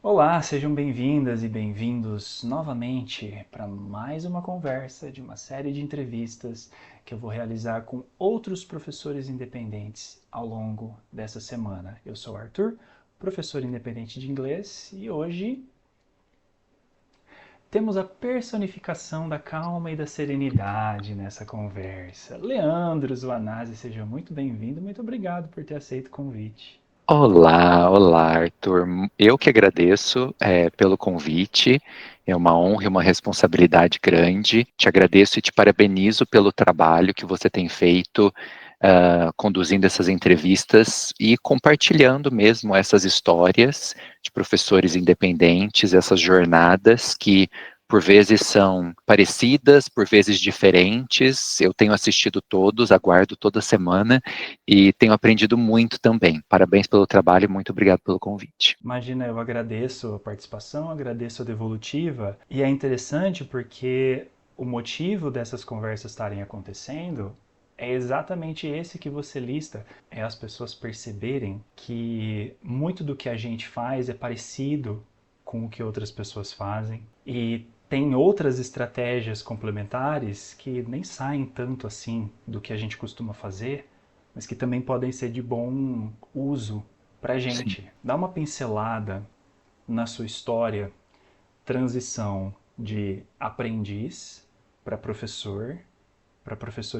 Olá, sejam bem-vindas e bem-vindos novamente para mais uma conversa de uma série de entrevistas que eu vou realizar com outros professores independentes ao longo dessa semana. Eu sou o Arthur, professor independente de inglês, e hoje temos a personificação da calma e da serenidade nessa conversa. Leandro Zuanazzi, seja muito bem-vindo, muito obrigado por ter aceito o convite. Olá, olá, Arthur. Eu que agradeço pelo convite. É uma honra e uma responsabilidade grande. Te agradeço e te parabenizo pelo trabalho que você tem feito, conduzindo essas entrevistas e compartilhando mesmo essas histórias de professores independentes, essas jornadas que por vezes são parecidas, por vezes diferentes. Eu tenho assistido todos, aguardo toda semana e tenho aprendido muito também. Parabéns pelo trabalho e muito obrigado pelo convite. Imagina, eu agradeço a participação, agradeço a devolutiva, e é interessante porque o motivo dessas conversas estarem acontecendo é exatamente esse que você lista, é as pessoas perceberem que muito do que a gente faz é parecido com o que outras pessoas fazem e tem outras estratégias complementares que nem saem tanto assim do que a gente costuma fazer, mas que também podem ser de bom uso para a Sim. gente. Dá uma pincelada na sua história, transição de aprendiz para professor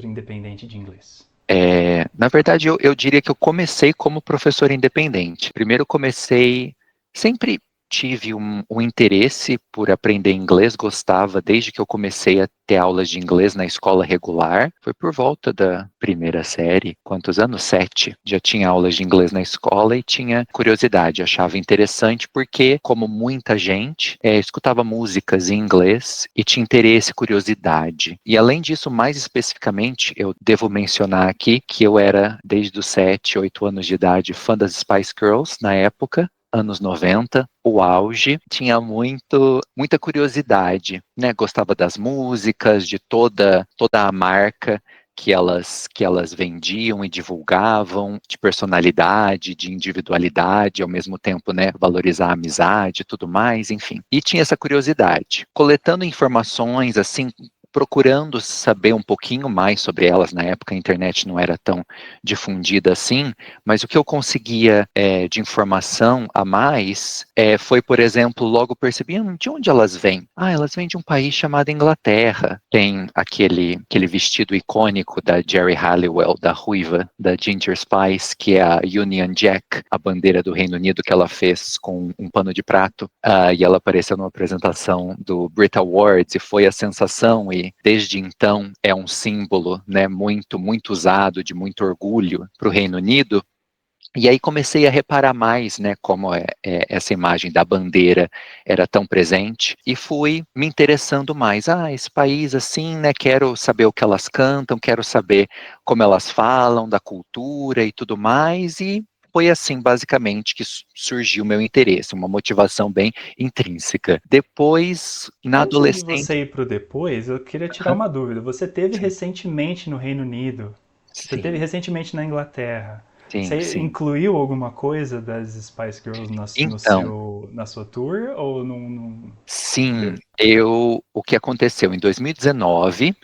independente de inglês. Na verdade, eu diria que eu comecei como professor independente. Primeiro comecei, sempre tive um interesse por aprender inglês, gostava desde que eu comecei a ter aulas de inglês na escola regular. Foi por volta da primeira série, quantos anos? 7. Já tinha aulas de inglês na escola e tinha curiosidade, achava interessante porque, como muita gente, escutava músicas em inglês e tinha interesse, curiosidade. E além disso, mais especificamente, eu devo mencionar aqui que eu era, desde os 7, 8 anos de idade, fã das Spice Girls na época, anos 90, o auge, tinha muita curiosidade, né? Gostava das músicas, de toda a marca que elas vendiam e divulgavam, de personalidade, de individualidade, ao mesmo tempo, né, valorizar a amizade e tudo mais, enfim. E tinha essa curiosidade. Coletando informações, assim, procurando saber um pouquinho mais sobre elas, na época a internet não era tão difundida assim, mas o que eu conseguia de informação a mais foi, por exemplo, logo percebi de onde elas vêm. Ah, elas vêm de um país chamado Inglaterra. Tem aquele vestido icônico da Jerry Halliwell, da ruiva, da Ginger Spice, que é a Union Jack, a bandeira do Reino Unido que ela fez com um pano de prato. E ela apareceu numa apresentação do Brit Awards e foi a sensação, e desde então é um símbolo, né, muito usado, de muito orgulho para o Reino Unido. E aí comecei a reparar mais, né, como essa imagem da bandeira era tão presente e fui me interessando mais. Ah, esse país assim, né, quero saber o que elas cantam, quero saber como elas falam, da cultura e tudo mais, e foi assim, basicamente, que surgiu o meu interesse, uma motivação bem intrínseca. Depois, na Antes de adolescência, você ir para o depois, eu queria tirar uma dúvida. Você teve sim, recentemente no Reino Unido, você teve sim, recentemente na Inglaterra. sim, Você sim. incluiu alguma coisa das Spice Girls no Então, seu, na sua tour ou não sim, deu? o que aconteceu em 2019,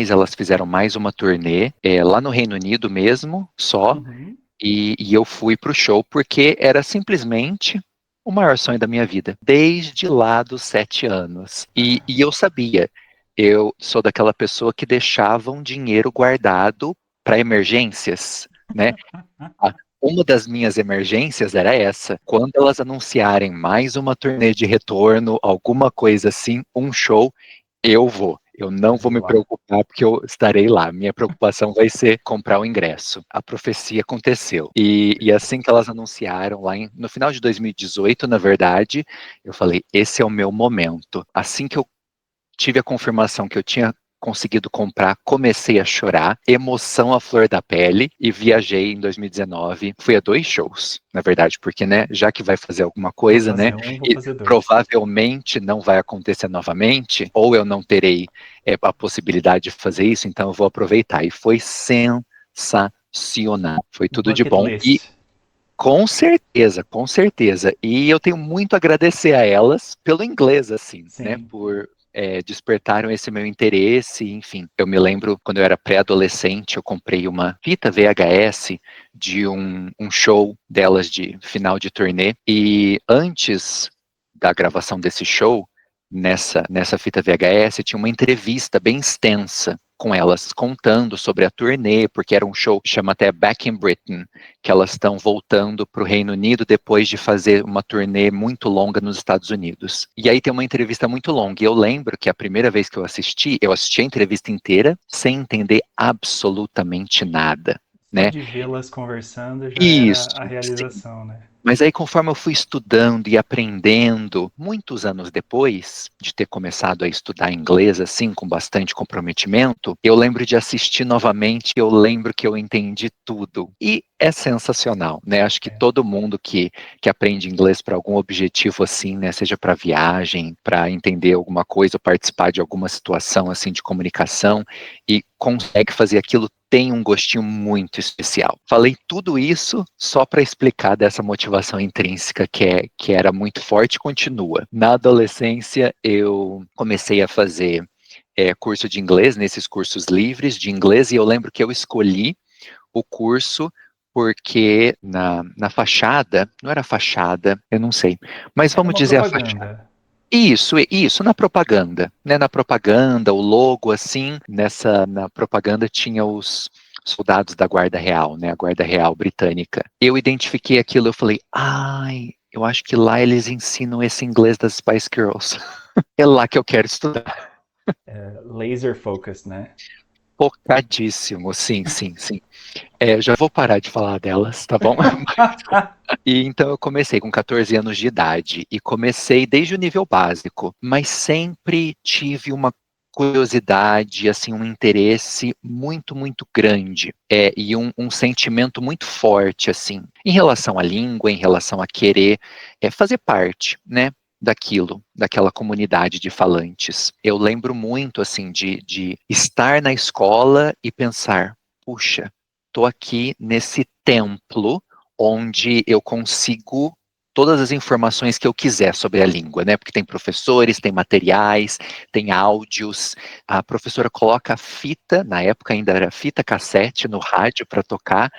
elas fizeram mais uma turnê, lá no Reino Unido mesmo, só, Uhum. e eu fui pro show porque era simplesmente o maior sonho da minha vida, desde lá dos 7 anos. E eu sabia, eu sou daquela pessoa que deixava um dinheiro guardado para emergências, né? Ah, uma das minhas emergências era essa. Quando elas anunciarem mais uma turnê de retorno, alguma coisa assim, um show, eu vou. Eu não Pode vou ir me lá. preocupar porque eu estarei lá. Minha preocupação vai ser comprar o ingresso. A profecia aconteceu. E assim que elas anunciaram, no final de 2018, na verdade, eu falei: esse é o meu momento. Assim que eu tive a confirmação que eu tinha conseguido comprar, comecei a chorar, emoção à flor da pele, e viajei em 2019. Fui a 2 shows, na verdade, porque, né, já que vai fazer alguma Vou coisa, né, fazer um, vou e fazer dois. provavelmente não vai acontecer novamente, ou eu não terei a possibilidade de fazer isso, então eu vou aproveitar. E foi sensacional, foi tudo de Bucket bom. E list. Com certeza, com certeza. E eu tenho muito a agradecer a elas pelo inglês, assim, né? Sim. Por despertaram esse meu interesse, enfim. Eu me lembro, quando eu era pré-adolescente, eu comprei uma fita VHS de um show delas de final de turnê. E antes da gravação desse show, nessa fita VHS, tinha uma entrevista bem extensa com elas, contando sobre a turnê, porque era um show que chama até Back in Britain, que elas estão voltando para o Reino Unido depois de fazer uma turnê muito longa nos Estados Unidos. E aí tem uma entrevista muito longa, e eu lembro que a primeira vez que eu assisti a entrevista inteira sem entender absolutamente nada, Só né? de vê-las conversando já era Isso, a sim. realização, né? Mas aí, conforme eu fui estudando e aprendendo, muitos anos depois de ter começado a estudar inglês, assim, com bastante comprometimento, eu lembro de assistir novamente, eu lembro que eu entendi tudo. E é sensacional, né? Acho que É. todo mundo que aprende inglês para algum objetivo assim, né? Seja para viagem, para entender alguma coisa, ou participar de alguma situação, assim, de comunicação, e consegue fazer aquilo, tem um gostinho muito especial. Falei tudo isso só para explicar dessa motivação intrínseca que era muito forte e continua. Na adolescência, eu comecei a fazer curso de inglês, nesses cursos livres de inglês, e eu lembro que eu escolhi o curso porque na fachada, não era fachada, eu não sei, mas Era vamos uma dizer a fachada. propaganda. Isso, na propaganda, né? Na propaganda, o logo, assim, na propaganda tinha os soldados da Guarda Real, né? A Guarda Real Britânica. Eu identifiquei aquilo, eu falei, ai, eu acho que lá eles ensinam esse inglês das Spice Girls. É lá que eu quero estudar. Laser focused, né? Focadíssimo, sim, sim, sim. Já vou parar de falar delas, tá bom? E então eu comecei com 14 anos de idade e comecei desde o nível básico, mas sempre tive uma curiosidade, assim, um interesse muito, muito grande e um sentimento muito forte, assim, em relação à língua, em relação a querer fazer parte, né, daquela comunidade de falantes. Eu lembro muito, assim, de estar na escola e pensar, puxa, estou aqui nesse templo onde eu consigo todas as informações que eu quiser sobre a língua, né? Porque tem professores, tem materiais, tem áudios. A professora coloca a fita, na época ainda era fita cassete no rádio para tocar,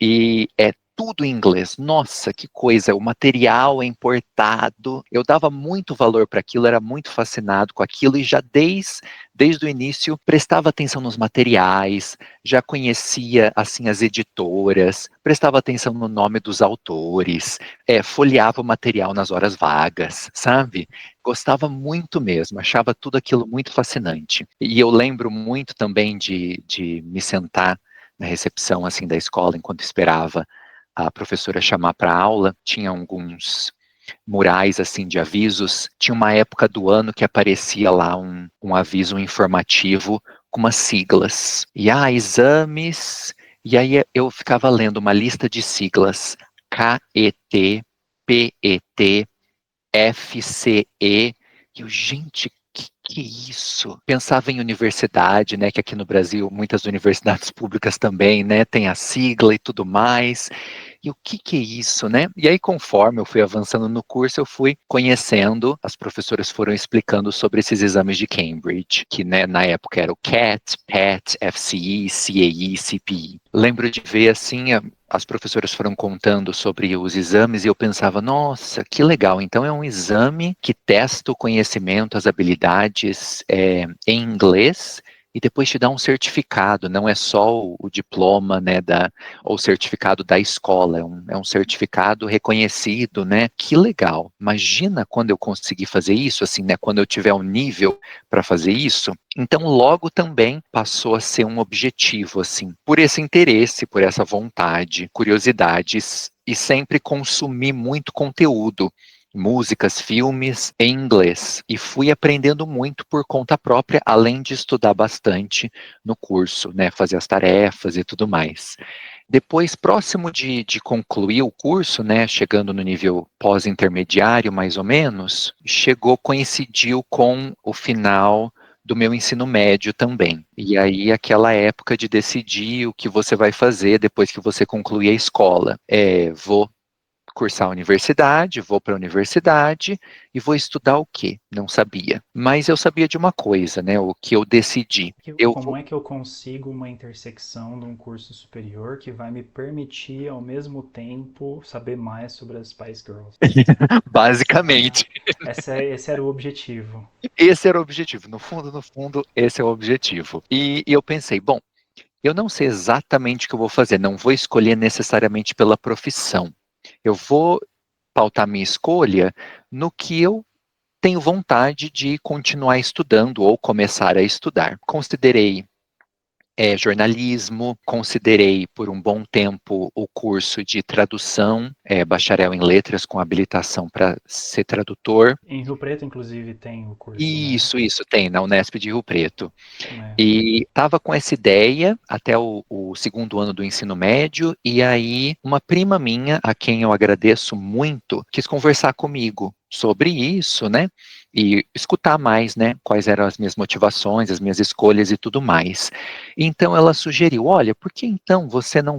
e é tudo em inglês. Nossa, que coisa! O material é importado. Eu dava muito valor para aquilo, era muito fascinado com aquilo e já desde o início prestava atenção nos materiais, já conhecia assim as editoras, prestava atenção no nome dos autores, folheava o material nas horas vagas, sabe? Gostava muito mesmo, achava tudo aquilo muito fascinante. E eu lembro muito também de me sentar na recepção assim da escola enquanto esperava a professora chamar para aula, tinha alguns murais assim de avisos, tinha uma época do ano que aparecia lá um aviso informativo com umas siglas, e exames, e aí eu ficava lendo uma lista de siglas, KET, PET, FCE, e eu, gente, que é isso? Pensava em universidade, né, que aqui no Brasil muitas universidades públicas também, né, tem a sigla e tudo mais, e o que é isso, né? E aí, conforme eu fui avançando no curso, eu fui conhecendo, as professoras foram explicando sobre esses exames de Cambridge, que, né, na época era o CAT, PET, FCE, CAE, CPE. Lembro de ver, assim, as professoras foram contando sobre os exames e eu pensava, nossa, que legal, então é um exame que testa o conhecimento, as habilidades em inglês e depois te dá um certificado, não é só o diploma, né, ou certificado da escola, é um certificado reconhecido, né, que legal, imagina quando eu conseguir fazer isso, assim, né, quando eu tiver um nível para fazer isso, então logo também passou a ser um objetivo, assim, por esse interesse, por essa vontade, curiosidades, e sempre consumi muito conteúdo, músicas, filmes em inglês. E fui aprendendo muito por conta própria, além de estudar bastante no curso, né? Fazer as tarefas e tudo mais. Depois, próximo de concluir o curso, né? Chegando no nível pós-intermediário, mais ou menos, coincidiu com o final do meu ensino médio também. E aí, aquela época de decidir o que você vai fazer depois que você concluir a escola. Vou cursar a universidade, vou para a universidade e vou estudar o quê? Não sabia. Mas eu sabia de uma coisa, né? O que eu decidi. Eu Como vou é que eu consigo uma intersecção de um curso superior que vai me permitir, ao mesmo tempo, saber mais sobre as Spice Girls? Ah, basicamente, esse era o objetivo. esse era o objetivo. No fundo, esse é o objetivo. E eu pensei, bom, eu não sei exatamente o que eu vou fazer, não vou escolher necessariamente pela profissão. Eu vou pautar minha escolha no que eu tenho vontade de continuar estudando ou começar a estudar. Considerei jornalismo, considerei por um bom tempo o curso de tradução, bacharel em letras com habilitação para ser tradutor. Em Rio Preto, inclusive, tem o curso, né? Isso, tem, na Unesp de Rio Preto. É. E estava com essa ideia até o segundo ano do ensino médio, e aí uma prima minha, a quem eu agradeço muito, quis conversar comigo sobre isso, né? E escutar mais, né? Quais eram as minhas motivações, as minhas escolhas e tudo mais. Então ela sugeriu: olha, por que então você não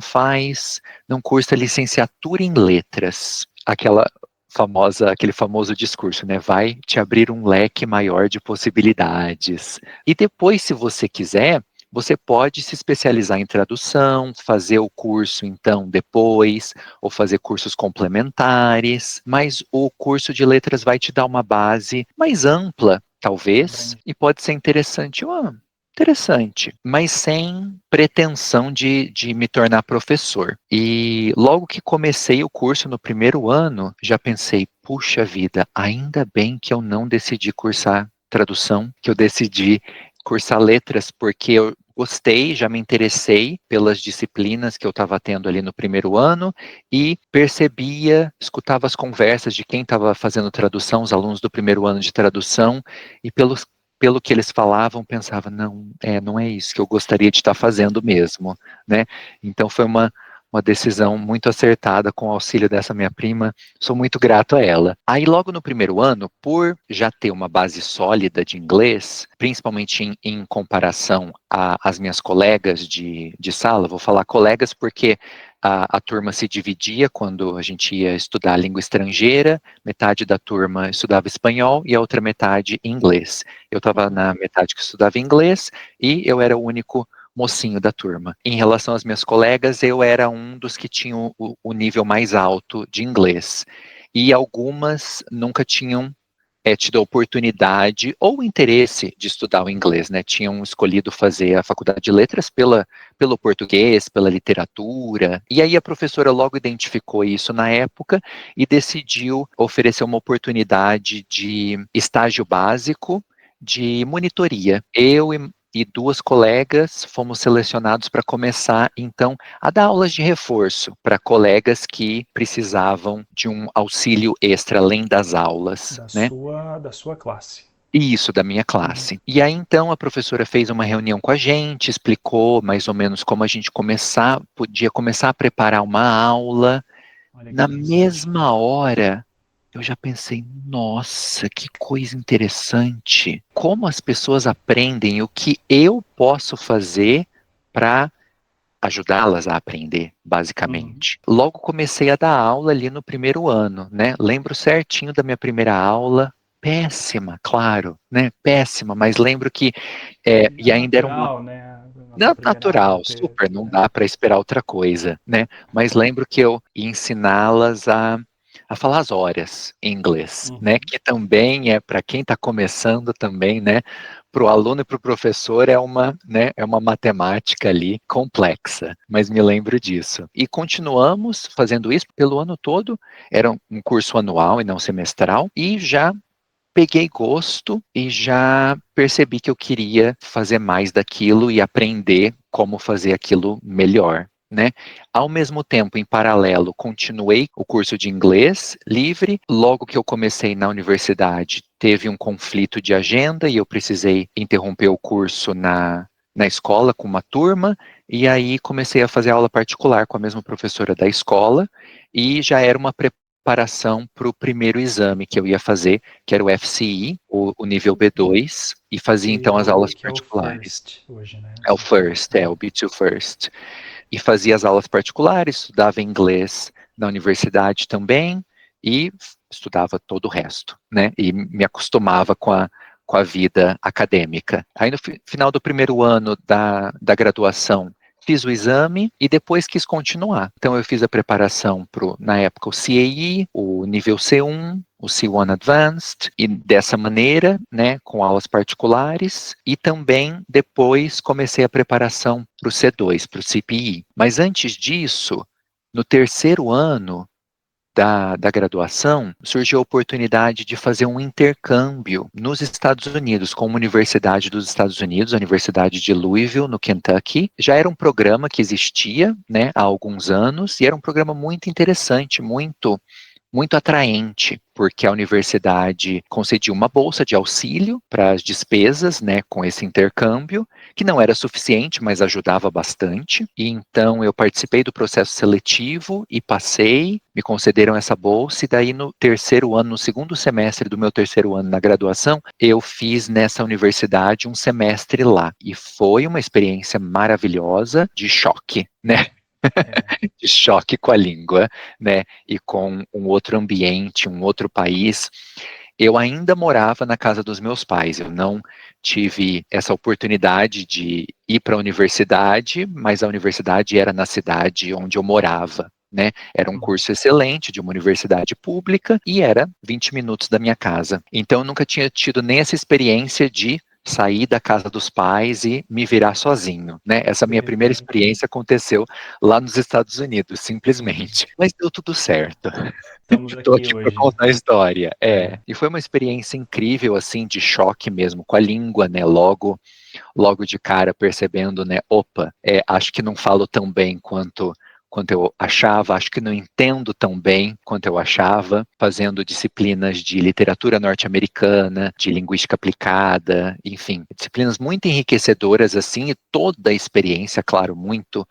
cursa licenciatura em letras? Aquele famoso discurso, né? Vai te abrir um leque maior de possibilidades. E depois, se você quiser, você pode se especializar em tradução, fazer o curso então depois, ou fazer cursos complementares, mas o curso de letras vai te dar uma base mais ampla, talvez, e pode ser interessante. Interessante, mas sem pretensão de me tornar professor. E logo que comecei o curso no primeiro ano, já pensei, puxa vida, ainda bem que eu não decidi cursar tradução, que eu decidi cursar letras, porque eu gostei, já me interessei pelas disciplinas que eu estava tendo ali no primeiro ano e percebia, escutava as conversas de quem estava fazendo tradução, os alunos do primeiro ano de tradução, e pelo que eles falavam, pensava, não é isso que eu gostaria de estar fazendo mesmo, né? Então foi uma decisão muito acertada com o auxílio dessa minha prima, sou muito grato a ela. Aí logo no primeiro ano, por já ter uma base sólida de inglês, principalmente em comparação às minhas colegas de sala, vou falar colegas porque a turma se dividia quando a gente ia estudar língua estrangeira, metade da turma estudava espanhol e a outra metade inglês. Eu estava na metade que estudava inglês e eu era o único mocinho da turma. Em relação às minhas colegas, eu era um dos que tinham o nível mais alto de inglês. E algumas nunca tinham tido a oportunidade ou interesse de estudar o inglês, né? Tinham escolhido fazer a faculdade de letras pelo português, pela literatura. E aí a professora logo identificou isso na época e decidiu oferecer uma oportunidade de estágio básico de monitoria. Eu e duas colegas fomos selecionados para começar, então, a dar aulas de reforço para colegas que precisavam de um auxílio extra além das aulas, né? Da sua classe. Isso, da minha classe. E aí, então, a professora fez uma reunião com a gente, explicou mais ou menos como a gente podia começar a preparar uma aula. Olha que Na interessante. mesma hora, eu já pensei, nossa, que coisa interessante. Como as pessoas aprendem, o que eu posso fazer para ajudá-las a aprender, Uhum. basicamente. Logo comecei a dar aula ali no primeiro ano, né? Lembro certinho da minha primeira aula, péssima, claro, né? Péssima, mas lembro que e ainda era uma Natural, né? Nossa primeira aula natural, ter. super, não É. dá para esperar outra coisa, né? Mas lembro que eu ia ensiná-las a falar as horas em inglês, né? Uhum. Que também é para quem está começando também, né? Para o aluno e para o professor é uma matemática ali complexa, mas me lembro disso. E continuamos fazendo isso pelo ano todo, era um curso anual e não semestral, e já peguei gosto e já percebi que eu queria fazer mais daquilo e aprender como fazer aquilo melhor, né? Ao mesmo tempo, em paralelo, continuei o curso de inglês livre. Logo que eu comecei na universidade, teve um conflito de agenda e eu precisei interromper o curso na escola com uma turma, e aí comecei a fazer aula particular com a mesma professora da escola, e já era uma preparação para o primeiro exame que eu ia fazer, que era o FCE, o nível B2, e fazia então as aulas Que é o particulares. first hoje, né? É o É. o B2 First. E fazia as aulas particulares, estudava inglês na universidade também, e estudava todo o resto, né? E me acostumava com a vida acadêmica. Aí no final do primeiro ano da graduação, fiz o exame e depois quis continuar. Então eu fiz a preparação para, na época, o CAE, o nível C1, o C1 Advanced, e dessa maneira, né, com aulas particulares, e também depois comecei a preparação para o C2, para o CPI. Mas antes disso, no terceiro ano da graduação, surgiu a oportunidade de fazer um intercâmbio nos Estados Unidos, com uma universidade dos Estados Unidos, a Universidade de Louisville, no Kentucky. Já era um programa que existia, né, há alguns anos, e era um programa muito interessante, muito atraente, porque a universidade concedia uma bolsa de auxílio para as despesas, né, com esse intercâmbio, que não era suficiente, mas ajudava bastante. E então eu participei do processo seletivo e passei, me concederam essa bolsa, e daí no terceiro ano, no segundo semestre do meu terceiro ano na graduação, eu fiz nessa universidade um semestre lá. E foi uma experiência maravilhosa, de choque, né? É. De choque com a língua, né, e com um outro ambiente, um outro país. Eu ainda morava na casa dos meus pais, eu não tive essa oportunidade de ir para a universidade, mas a universidade era na cidade onde eu morava, né? Era um Uhum. curso excelente de uma universidade pública e era 20 minutos da minha casa. Então eu nunca tinha tido nem essa experiência de sair da casa dos pais e me virar sozinho, né? Essa De minha primeira repente, experiência aconteceu lá nos Estados Unidos, simplesmente. Mas deu tudo certo. estamos Estou aqui aqui para hoje. contar a história. É. E foi uma experiência incrível, assim, de choque mesmo com a língua, né? Logo de cara percebendo, né? Opa, acho que não falo tão bem quanto eu achava, acho que não entendo tão bem quanto eu achava, fazendo disciplinas de literatura norte-americana, de linguística aplicada, enfim, disciplinas muito enriquecedoras, assim, e toda a experiência, claro, muito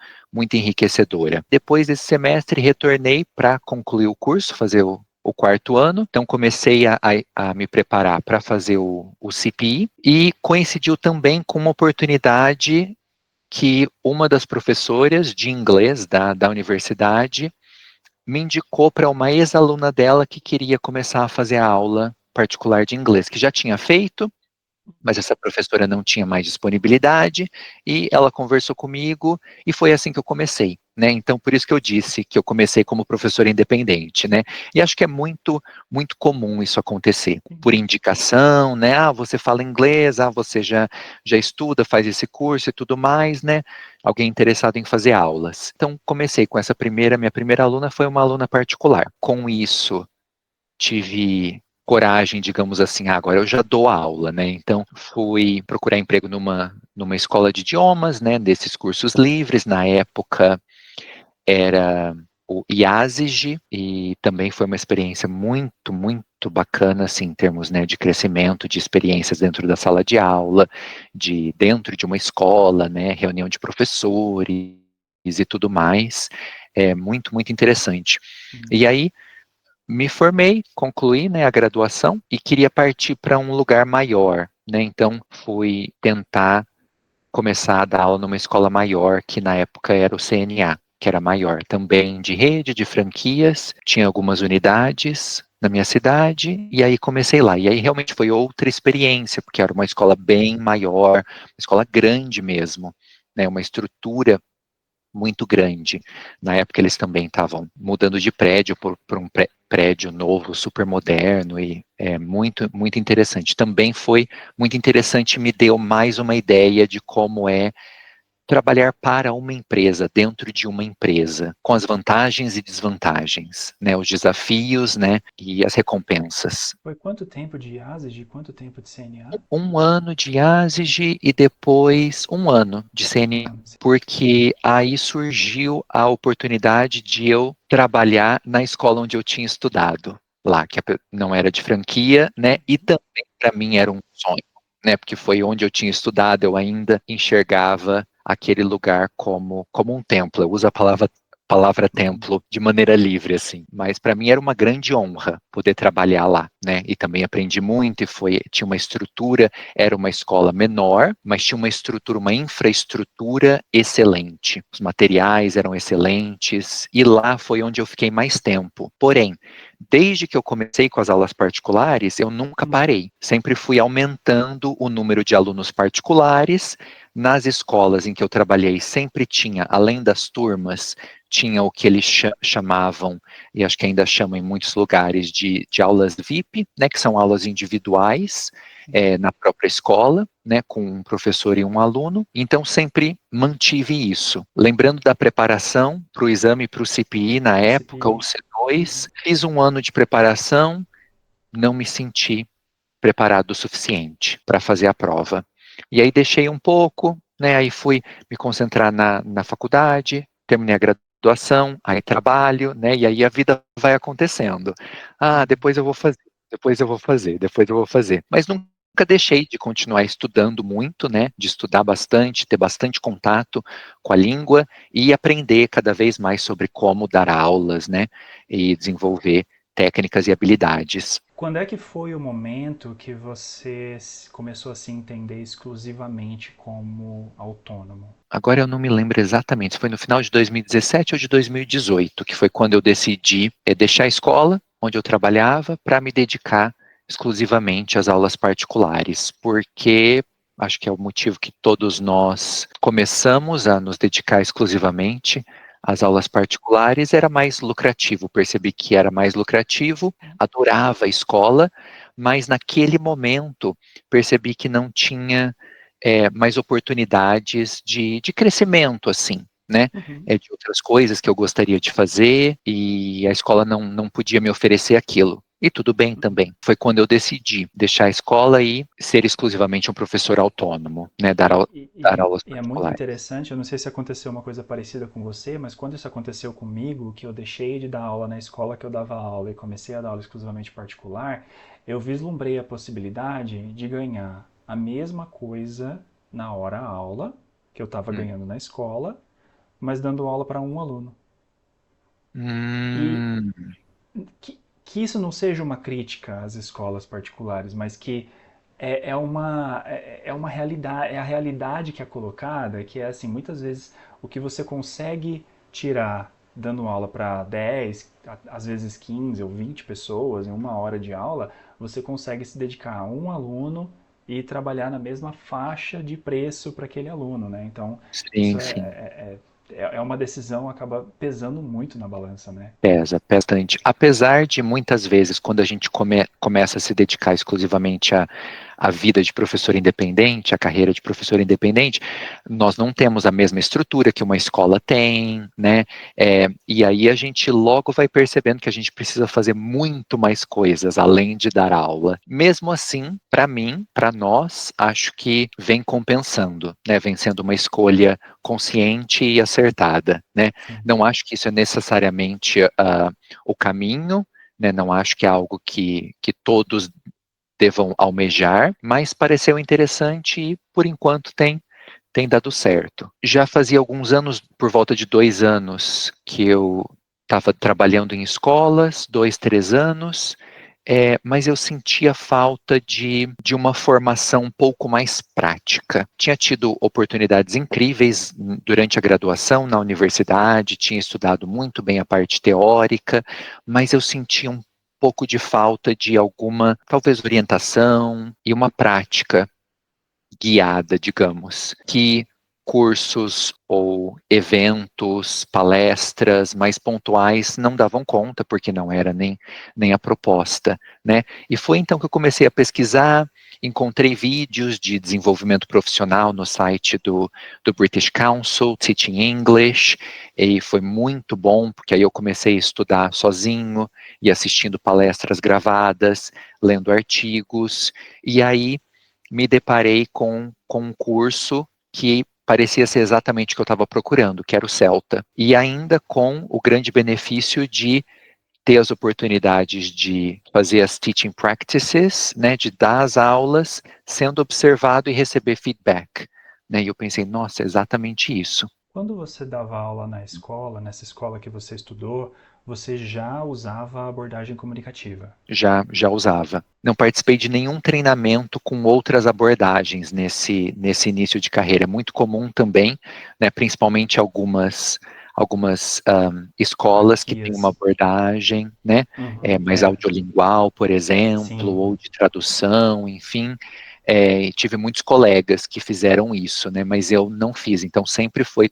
enriquecedora. Depois desse semestre, retornei para concluir o curso, fazer o quarto ano, então comecei a me preparar para fazer o CPI, e coincidiu também com uma oportunidade que uma das professoras de inglês da universidade me indicou para uma ex-aluna dela que queria começar a fazer a aula particular de inglês, que já tinha feito, mas essa professora não tinha mais disponibilidade, e ela conversou comigo, e foi assim que eu comecei, né? Então, por isso que eu disse que eu comecei como professor independente, né? E acho que é muito comum isso acontecer, por indicação, né? Ah, você fala inglês, você já estuda, faz esse curso e tudo mais, né? Alguém interessado em fazer aulas. Então, comecei com minha primeira aluna foi uma aluna particular. Com isso, tive coragem, digamos assim, agora eu já dou aula, né? Então fui procurar emprego numa escola de idiomas, né? Desses cursos livres. Na época era o IASIG, e também foi uma experiência muito bacana, assim, em termos, né, de crescimento, de experiências dentro da sala de aula, dentro de uma escola, né? Reunião de professores e tudo mais. É muito interessante. E aí me formei, concluí, né, a graduação, e queria partir para um lugar maior, né? Então fui tentar começar a dar aula numa escola maior, que na época era o CNA, que era maior, também de rede, de franquias, tinha algumas unidades na minha cidade, e aí comecei lá. E aí realmente foi outra experiência, porque era uma escola bem maior, uma escola grande mesmo, né? Uma estrutura muito grande. Na época eles também estavam mudando de prédio por um prédio novo, super moderno, e é muito interessante. Também foi muito interessante, me deu mais uma ideia de como é trabalhar para uma empresa, dentro de uma empresa, com as vantagens e desvantagens, né, os desafios, né, e as recompensas. Foi quanto tempo de IASES, de quanto tempo de CNA? Um ano de ASIG e depois um ano de CNA, Ah, porque aí surgiu a oportunidade de eu trabalhar na escola onde eu tinha estudado, lá, que não era de franquia, né, e também para mim era um sonho, né, porque foi onde eu tinha estudado, eu ainda enxergava aquele lugar como um templo. Eu uso a palavra palavra Uhum. templo de maneira livre, assim. Mas para mim era uma grande honra poder trabalhar lá, né? E também aprendi muito e tinha uma estrutura, era uma escola menor, mas tinha uma estrutura, uma infraestrutura excelente. Os materiais eram excelentes e lá foi onde eu fiquei mais tempo. Porém, desde que eu comecei com as aulas particulares, eu nunca Hum. parei. Sempre fui aumentando o número de alunos particulares. Nas escolas em que eu trabalhei, sempre tinha, além das turmas, tinha o que eles chamavam, e acho que ainda chamam em muitos lugares, de aulas VIP, né, que são aulas individuais, na própria escola, né, com um professor e um aluno. Então, sempre mantive isso. Lembrando da preparação para o exame para o CPI, na O época, o CPI. C2, Uhum. fiz um ano de preparação, não me senti preparado o suficiente para fazer a prova. E aí deixei um pouco, né, aí fui me concentrar na faculdade, terminei a graduação, aí trabalho, né, e aí a vida vai acontecendo. Ah, Uhum. depois eu vou fazer, depois eu vou fazer, depois eu vou fazer. Mas nunca deixei de continuar estudando muito, né, de estudar bastante, ter bastante contato com a língua e aprender cada vez mais sobre como dar aulas, né, e desenvolver técnicas e habilidades. Quando é que foi o momento que você começou a se entender exclusivamente como autônomo? Agora eu não me lembro exatamente, se foi no final de 2017 ou de 2018, que foi quando eu decidi deixar a escola onde eu trabalhava para me dedicar exclusivamente às aulas particulares, porque acho que é o motivo que todos nós começamos a nos dedicar exclusivamente às aulas particulares, era mais lucrativo, percebi que era mais lucrativo, adorava a escola, mas naquele momento percebi que não tinha mais oportunidades de crescimento, assim, né? Uhum. De outras coisas que eu gostaria de fazer e a escola não podia me oferecer aquilo. E tudo bem Uhum. também. Foi quando eu decidi deixar a escola e ser exclusivamente um professor autônomo, né? Dar aulas E é muito particulares. interessante, eu não sei se aconteceu uma coisa parecida com você, mas quando isso aconteceu comigo, que eu deixei de dar aula na escola que eu dava aula e comecei a dar aula exclusivamente particular, eu vislumbrei a possibilidade de ganhar a mesma coisa na hora aula que eu estava Hum. ganhando na escola, mas dando aula para um aluno. E Hum, que isso não seja uma crítica às escolas particulares, mas que é uma realidade, é a realidade que é colocada, que é assim, muitas vezes o que você consegue tirar dando aula para 10, às vezes 15 ou 20 pessoas em uma hora de aula, você consegue se dedicar a um aluno e trabalhar na mesma faixa de preço para aquele aluno, né? Então, isso sim, sim. é uma decisão que acaba pesando muito na balança, né? Pesa, pesa bastante. Apesar de muitas vezes, quando a gente começa a se dedicar exclusivamente à vida de professor independente, à carreira de professor independente, nós não temos a mesma estrutura que uma escola tem, né? E aí a gente logo vai percebendo que a gente precisa fazer muito mais coisas além de dar aula. Mesmo assim, para mim, para nós, acho que vem compensando, né? Vem sendo uma escolha consciente e acertada, né? Sim. Não acho que isso é necessariamente o caminho, né? Não acho que é algo que todos devam almejar, mas pareceu interessante e, por enquanto, tem dado certo. Já fazia alguns anos, por volta de 2 anos, que eu estava trabalhando em escolas, 2, 3 anos, mas eu sentia falta de uma formação um pouco mais prática. Tinha tido oportunidades incríveis durante a graduação na universidade, tinha estudado muito bem a parte teórica, mas eu sentia um pouco de falta de alguma, talvez, orientação e uma prática guiada, digamos, que cursos ou eventos, palestras mais pontuais não davam conta, porque não era nem a proposta, né? E foi então que eu comecei a pesquisar, encontrei vídeos de desenvolvimento profissional no site do British Council, Teaching English, e foi muito bom, porque aí eu comecei a estudar sozinho e assistindo palestras gravadas, lendo artigos, e aí me deparei com um curso que parecia ser exatamente o que eu estava procurando, que era o Celta. E ainda com o grande benefício de ter as oportunidades de fazer as teaching practices, né, de dar as aulas, sendo observado e receber feedback. Né, e eu pensei, nossa, é exatamente isso. Quando você dava aula na escola, nessa escola que você estudou, você já usava a abordagem comunicativa? Já usava. Não participei de nenhum treinamento com outras abordagens nesse início de carreira. É muito comum também, né, principalmente algumas escolas que têm uma Franquias. abordagem, né, Uhum, mais audiolingual, por exemplo, sim. ou de tradução, enfim. Tive muitos colegas que fizeram isso, né, mas eu não fiz. Então sempre foi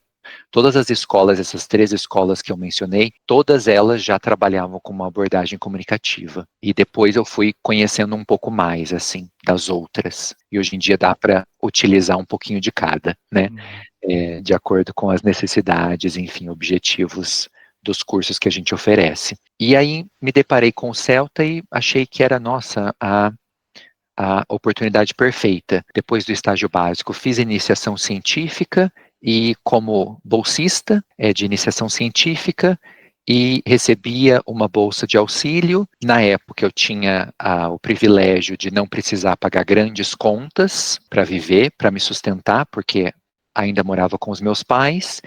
todas as escolas, essas 3 escolas que eu mencionei, todas elas já trabalhavam com uma abordagem comunicativa. E depois eu fui conhecendo um pouco mais, assim, das outras. E hoje em dia dá para utilizar um pouquinho de cada, né? Uhum. De acordo com as necessidades, enfim, objetivos dos cursos que a gente oferece. E aí me deparei com o Celta e achei que era, nossa, a oportunidade perfeita. Depois do estágio básico, fiz iniciação científica e como bolsista de iniciação científica e recebia uma bolsa de auxílio. Na época eu tinha o privilégio de não precisar pagar grandes contas para viver, para me sustentar, porque ainda morava com os meus pais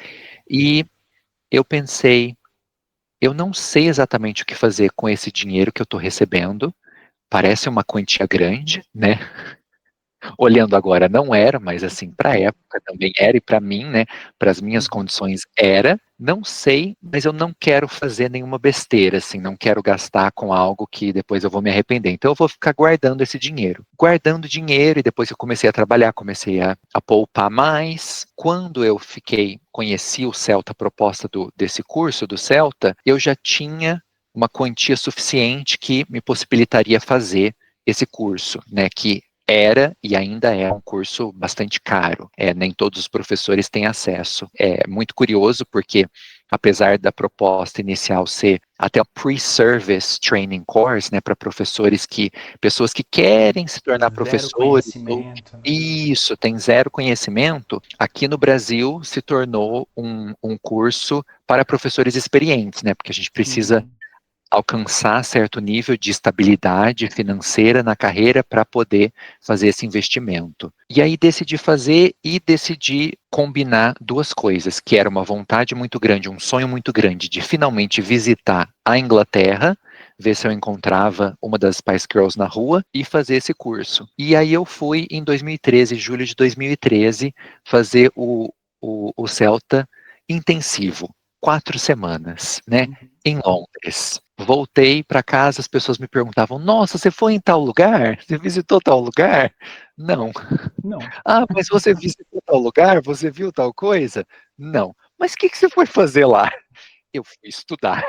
e eu pensei, eu não sei exatamente o que fazer com esse dinheiro que eu estou recebendo. Parece uma quantia grande, né? Olhando agora não era, mas assim, para a época também era, e para mim, né, para as minhas Uhum. condições era. Não sei, mas eu não quero fazer nenhuma besteira, assim, não quero gastar com algo que depois eu vou me arrepender. Então eu vou ficar guardando esse dinheiro. Guardando dinheiro, e depois que eu comecei a trabalhar, comecei a poupar mais. Quando eu conheci o Celta, a proposta desse curso do Celta, eu já tinha uma quantia suficiente que me possibilitaria fazer esse curso, né, que era e ainda é um curso bastante caro. Nem todos os professores têm acesso. É muito curioso porque, apesar da proposta inicial ser até o Pre-Service Training Course, né, para pessoas que querem se tornar Zero professores, ou conhecimento, né? isso, tem zero conhecimento, aqui no Brasil se tornou um curso para professores experientes, né, porque a gente precisa Uhum. alcançar certo nível de estabilidade financeira na carreira para poder fazer esse investimento. E aí decidi fazer e decidi combinar 2 coisas, que era uma vontade muito grande, um sonho muito grande de finalmente visitar a Inglaterra, ver se eu encontrava uma das Spice Girls na rua e fazer esse curso. E aí eu fui em 2013, julho de 2013, fazer o Celta intensivo, 4 semanas, né, Uhum. em Londres. Voltei para casa, as pessoas me perguntavam: Nossa, você foi em tal lugar? Você visitou tal lugar? Não. Não. Ah, mas você visitou tal lugar? Você viu tal coisa? Não. Mas o que você foi fazer lá? Eu fui estudar.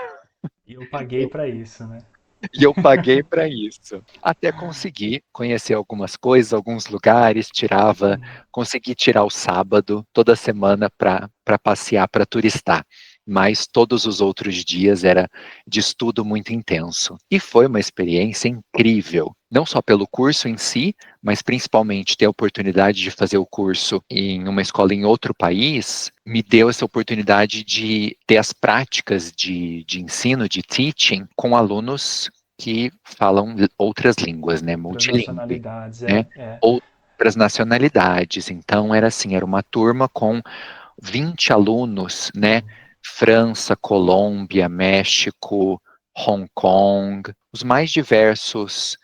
E eu paguei Eu para isso, né? e eu paguei para isso. Até conseguir conhecer algumas coisas, alguns lugares, Uhum. consegui tirar o sábado toda semana para passear, para turistar. Mas todos os outros dias era de estudo muito intenso. E foi uma experiência incrível, não só pelo curso em si, mas principalmente ter a oportunidade de fazer o curso em uma escola em outro país, me deu essa oportunidade de ter as práticas de ensino, de teaching, com alunos que falam outras línguas, né, Outras multilingüe, nacionalidades, né, é. outras nacionalidades. Então era assim, era uma turma com 20 alunos, né, Uhum. França, Colômbia, México, Hong Kong, os mais diversos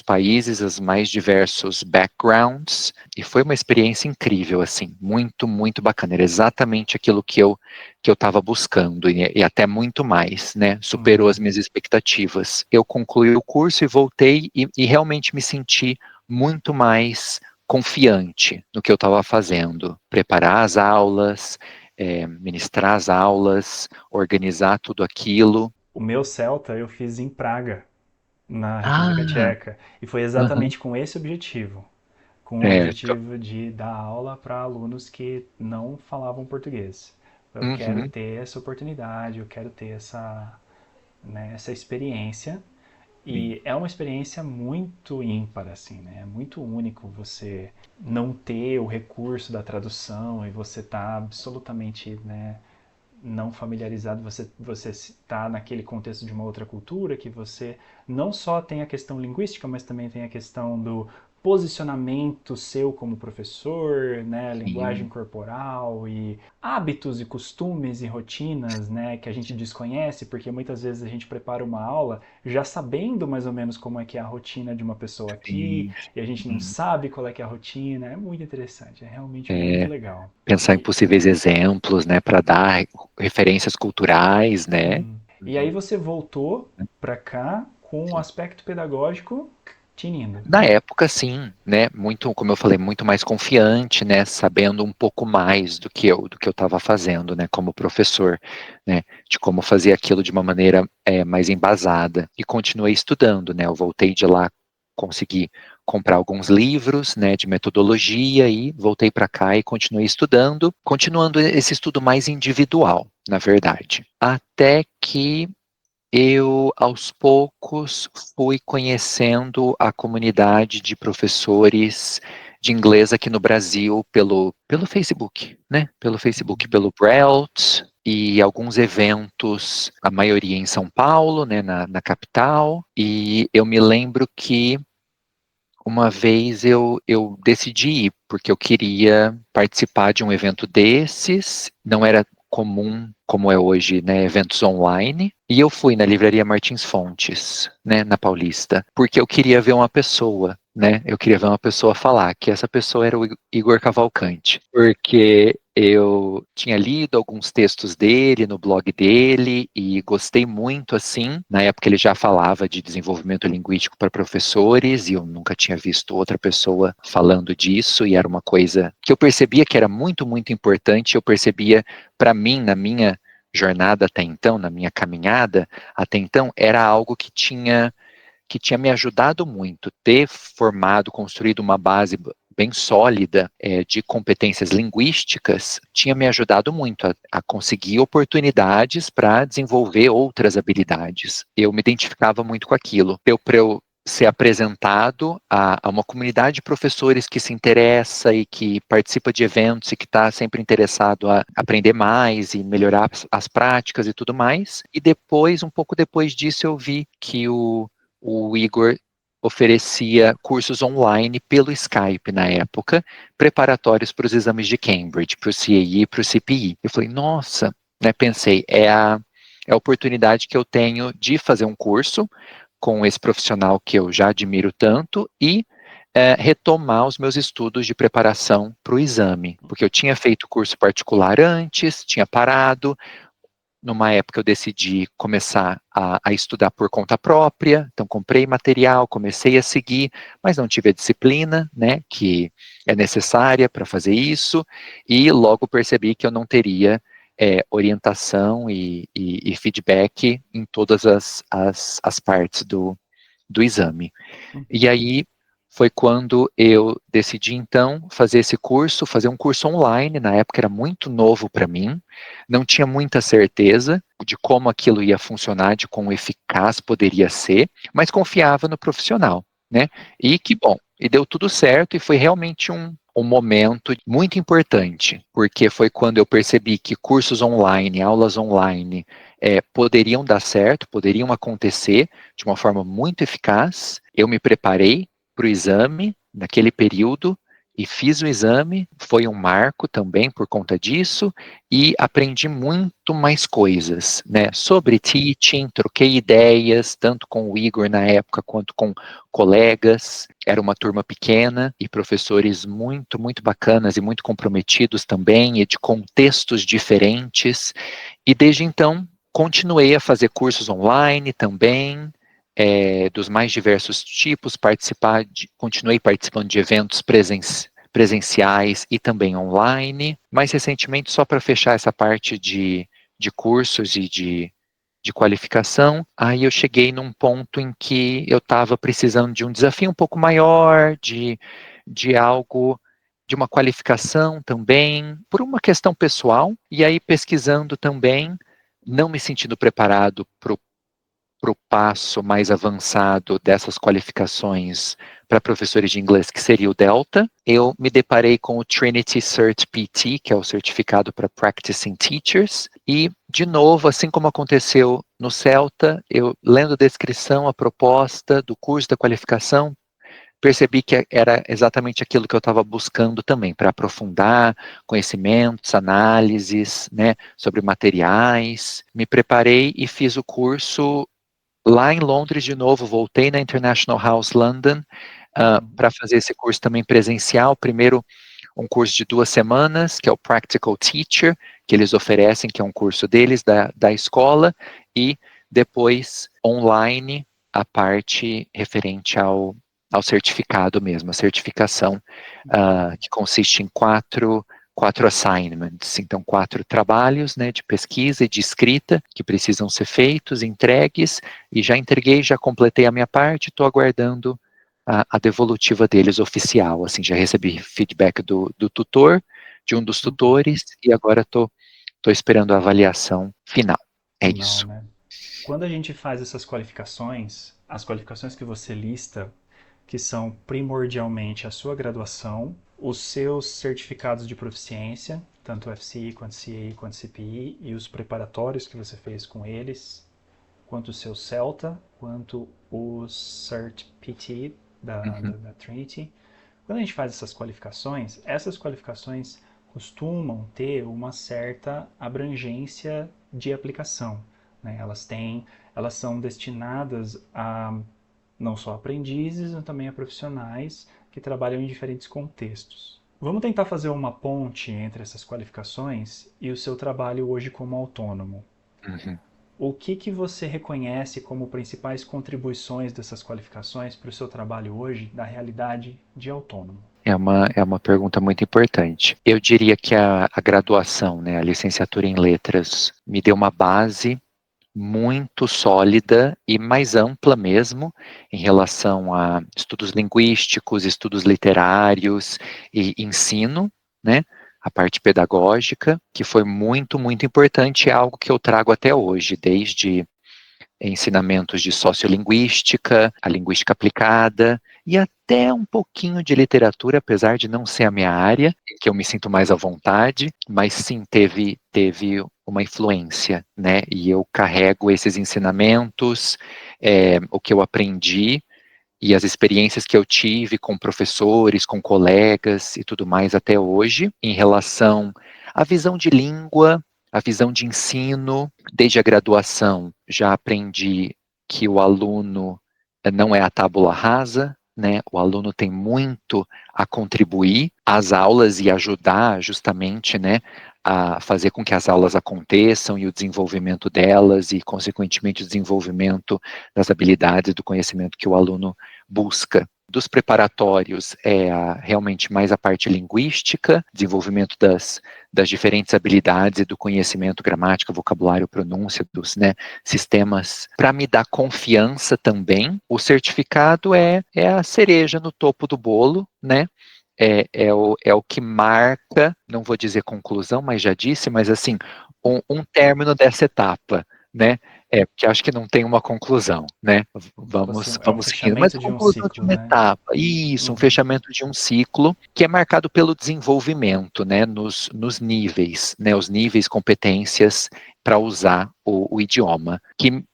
países, os mais diversos backgrounds, e foi uma experiência incrível, assim, muito, muito bacana. Era exatamente aquilo que eu estava buscando, e até muito mais, né? Superou as Uhum. minhas expectativas. Eu concluí o curso e voltei e realmente me senti muito mais confiante no que eu estava fazendo. Preparar as aulas, ministrar as aulas, organizar tudo aquilo. O meu Celta eu fiz em Praga, na República Ah, Tcheca. E foi aham, exatamente com esse objetivo. Com o certo. objetivo de dar aula para alunos que não falavam português. Eu quero Uhum, ter essa oportunidade, eu quero ter essa, né, essa experiência. sim. E é uma experiência muito ímpar, assim, né? É muito único você não ter o recurso da tradução e você tá absolutamente, né, não familiarizado, você está naquele contexto de uma outra cultura que você não só tem a questão linguística, mas também tem a questão do posicionamento seu como professor, né, linguagem Sim, corporal e hábitos e costumes e rotinas, né, que a gente desconhece, porque muitas vezes a gente prepara uma aula já sabendo mais ou menos como é que é a rotina de uma pessoa aqui, sim. e a gente não Uhum. sabe qual é que é a rotina, é muito interessante, é realmente muito É, legal. pensar em possíveis exemplos, né, para dar referências culturais, né? E aí Uhum. você voltou para cá com um aspecto pedagógico tinindo. Na época, sim, né? Muito, como eu falei, muito mais confiante, né? Sabendo um pouco mais do que eu estava fazendo, né? Como professor, né? De como fazer aquilo de uma maneira mais embasada. E continuei estudando, né? Eu voltei de lá, consegui comprar alguns livros, né? De metodologia e voltei para cá e continuei estudando, continuando esse estudo mais individual, na verdade. Até que eu, aos poucos, fui conhecendo a comunidade de professores de inglês aqui no Brasil pelo Facebook, né? Pelo Facebook, pelo Braille e alguns eventos, a maioria em São Paulo, né? Na capital. E eu me lembro que uma vez eu decidi ir, porque eu queria participar de um evento desses, não era comum como é hoje, né, eventos online, e eu fui na Livraria Martins Fontes, né, na Paulista, porque eu queria ver uma pessoa, né, eu queria ver uma pessoa falar, que essa pessoa era o Igor Cavalcante, porque eu tinha lido alguns textos dele no blog dele e gostei muito, assim. Na época ele já falava de desenvolvimento linguístico para professores e eu nunca tinha visto outra pessoa falando disso e era uma coisa que eu percebia que era muito, muito importante. Eu percebia, para mim, na minha jornada até então, na minha caminhada até então, era algo que tinha me ajudado muito, ter formado, construído uma base bem sólida de competências linguísticas, tinha me ajudado muito a conseguir oportunidades para desenvolver outras habilidades. Eu me identificava muito com aquilo. Para eu ser apresentado a uma comunidade de professores que se interessa e que participa de eventos e que está sempre interessado a aprender mais e melhorar as práticas e tudo mais. E depois, um pouco depois disso, eu vi que o Igor oferecia cursos online pelo Skype na época, preparatórios para os exames de Cambridge, para o CAE e para o CPE. Eu falei, nossa, né, pensei, é a oportunidade que eu tenho de fazer um curso com esse profissional que eu já admiro tanto e retomar os meus estudos de preparação para o exame, porque eu tinha feito curso particular antes, tinha parado, numa época eu decidi começar a estudar por conta própria, então comprei material, comecei a seguir, mas não tive a disciplina, né, que é necessária para fazer isso, e logo percebi que eu não teria orientação e feedback em todas as partes do exame. E aí foi quando eu decidi então fazer esse curso, fazer um curso online, na época era muito novo para mim, não tinha muita certeza de como aquilo ia funcionar, de quão eficaz poderia ser, mas confiava no profissional, né? E que bom, e deu tudo certo e foi realmente um momento muito importante, porque foi quando eu percebi que cursos online, aulas online, poderiam dar certo, poderiam acontecer de uma forma muito eficaz. Eu me preparei para o exame naquele período e fiz o exame, foi um marco também por conta disso, e aprendi muito mais coisas, né, sobre teaching, troquei ideias, tanto com o Igor na época, quanto com colegas, era uma turma pequena, e professores muito, muito bacanas e muito comprometidos também, e de contextos diferentes, e desde então, continuei a fazer cursos online também, dos mais diversos tipos, continuei participando de eventos presenciais e também online. Mais recentemente, só para fechar essa parte de cursos e de qualificação, aí eu cheguei num ponto em que eu estava precisando de um desafio um pouco maior, de algo, de uma qualificação também, por uma questão pessoal, e aí pesquisando também, não me sentindo preparado para para o passo mais avançado dessas qualificações para professores de inglês, que seria o Delta. Eu me deparei com o Trinity Cert PT, que é o certificado para Practicing Teachers, e, de novo, assim como aconteceu no CELTA, eu, lendo a descrição, a proposta do curso da qualificação, percebi que era exatamente aquilo que eu estava buscando também, para aprofundar conhecimentos, análises, né, sobre materiais. Me preparei e fiz o curso lá em Londres de novo, voltei na International House London para fazer esse curso também presencial. Primeiro, um curso de 2 semanas, que é o Practical Teacher, que eles oferecem, que é um curso deles, da escola, e depois, online, a parte referente ao certificado mesmo, a certificação, que consiste em quatro assignments, então 4 trabalhos, né, de pesquisa e de escrita que precisam ser feitos, entregues, e já entreguei, já completei a minha parte, estou aguardando a devolutiva deles oficial, assim, já recebi feedback do tutor, de um dos tutores, e agora estou esperando a avaliação final. É Final, isso. né? Quando a gente faz essas qualificações, as qualificações que você lista, que são primordialmente a sua graduação, os seus certificados de proficiência, tanto FCI quanto CA quanto CPI, e os preparatórios que você fez com eles, quanto o seu CELTA, quanto o Cert PT Uhum. da Trinity. Quando a gente faz essas qualificações costumam ter uma certa abrangência de aplicação. Né? Elas são destinadas a não só aprendizes, mas também a profissionais que trabalham em diferentes contextos. Vamos tentar fazer uma ponte entre essas qualificações e o seu trabalho hoje como autônomo. Uhum. O que você reconhece como principais contribuições dessas qualificações para o seu trabalho hoje da realidade de autônomo? É uma pergunta muito importante. Eu diria que a graduação, né, a licenciatura em letras, me deu uma base muito sólida e mais ampla mesmo em relação a estudos linguísticos, estudos literários e ensino, né? A parte pedagógica, que foi muito, muito importante, é algo que eu trago até hoje, desde ensinamentos de sociolinguística, a linguística aplicada e até um pouquinho de literatura, apesar de não ser a minha área, que eu me sinto mais à vontade, mas sim teve uma influência, né? E eu carrego esses ensinamentos, o que eu aprendi e as experiências que eu tive com professores, com colegas e tudo mais até hoje, em relação à visão de língua, à visão de ensino. Desde a graduação, já aprendi que o aluno não é a tábula rasa, né? O aluno tem muito a contribuir às aulas e ajudar justamente, né, a fazer com que as aulas aconteçam e o desenvolvimento delas e, consequentemente, o desenvolvimento das habilidades do conhecimento que o aluno busca. Dos preparatórios realmente mais a parte linguística, desenvolvimento das diferentes habilidades e do conhecimento, gramática, vocabulário, pronúncia, dos, né, sistemas, para me dar confiança também. O certificado é a cereja no topo do bolo, né? É o que marca, não vou dizer conclusão, mas já disse, mas assim, um término dessa etapa, né? Porque acho que não tem uma conclusão, né? É um Vamos seguindo, mas fechamento a de um conclusão de ciclo, uma né? etapa, isso, um fechamento de um ciclo que é marcado pelo desenvolvimento, né? Nos níveis, né? Os níveis, competências para usar o idioma, que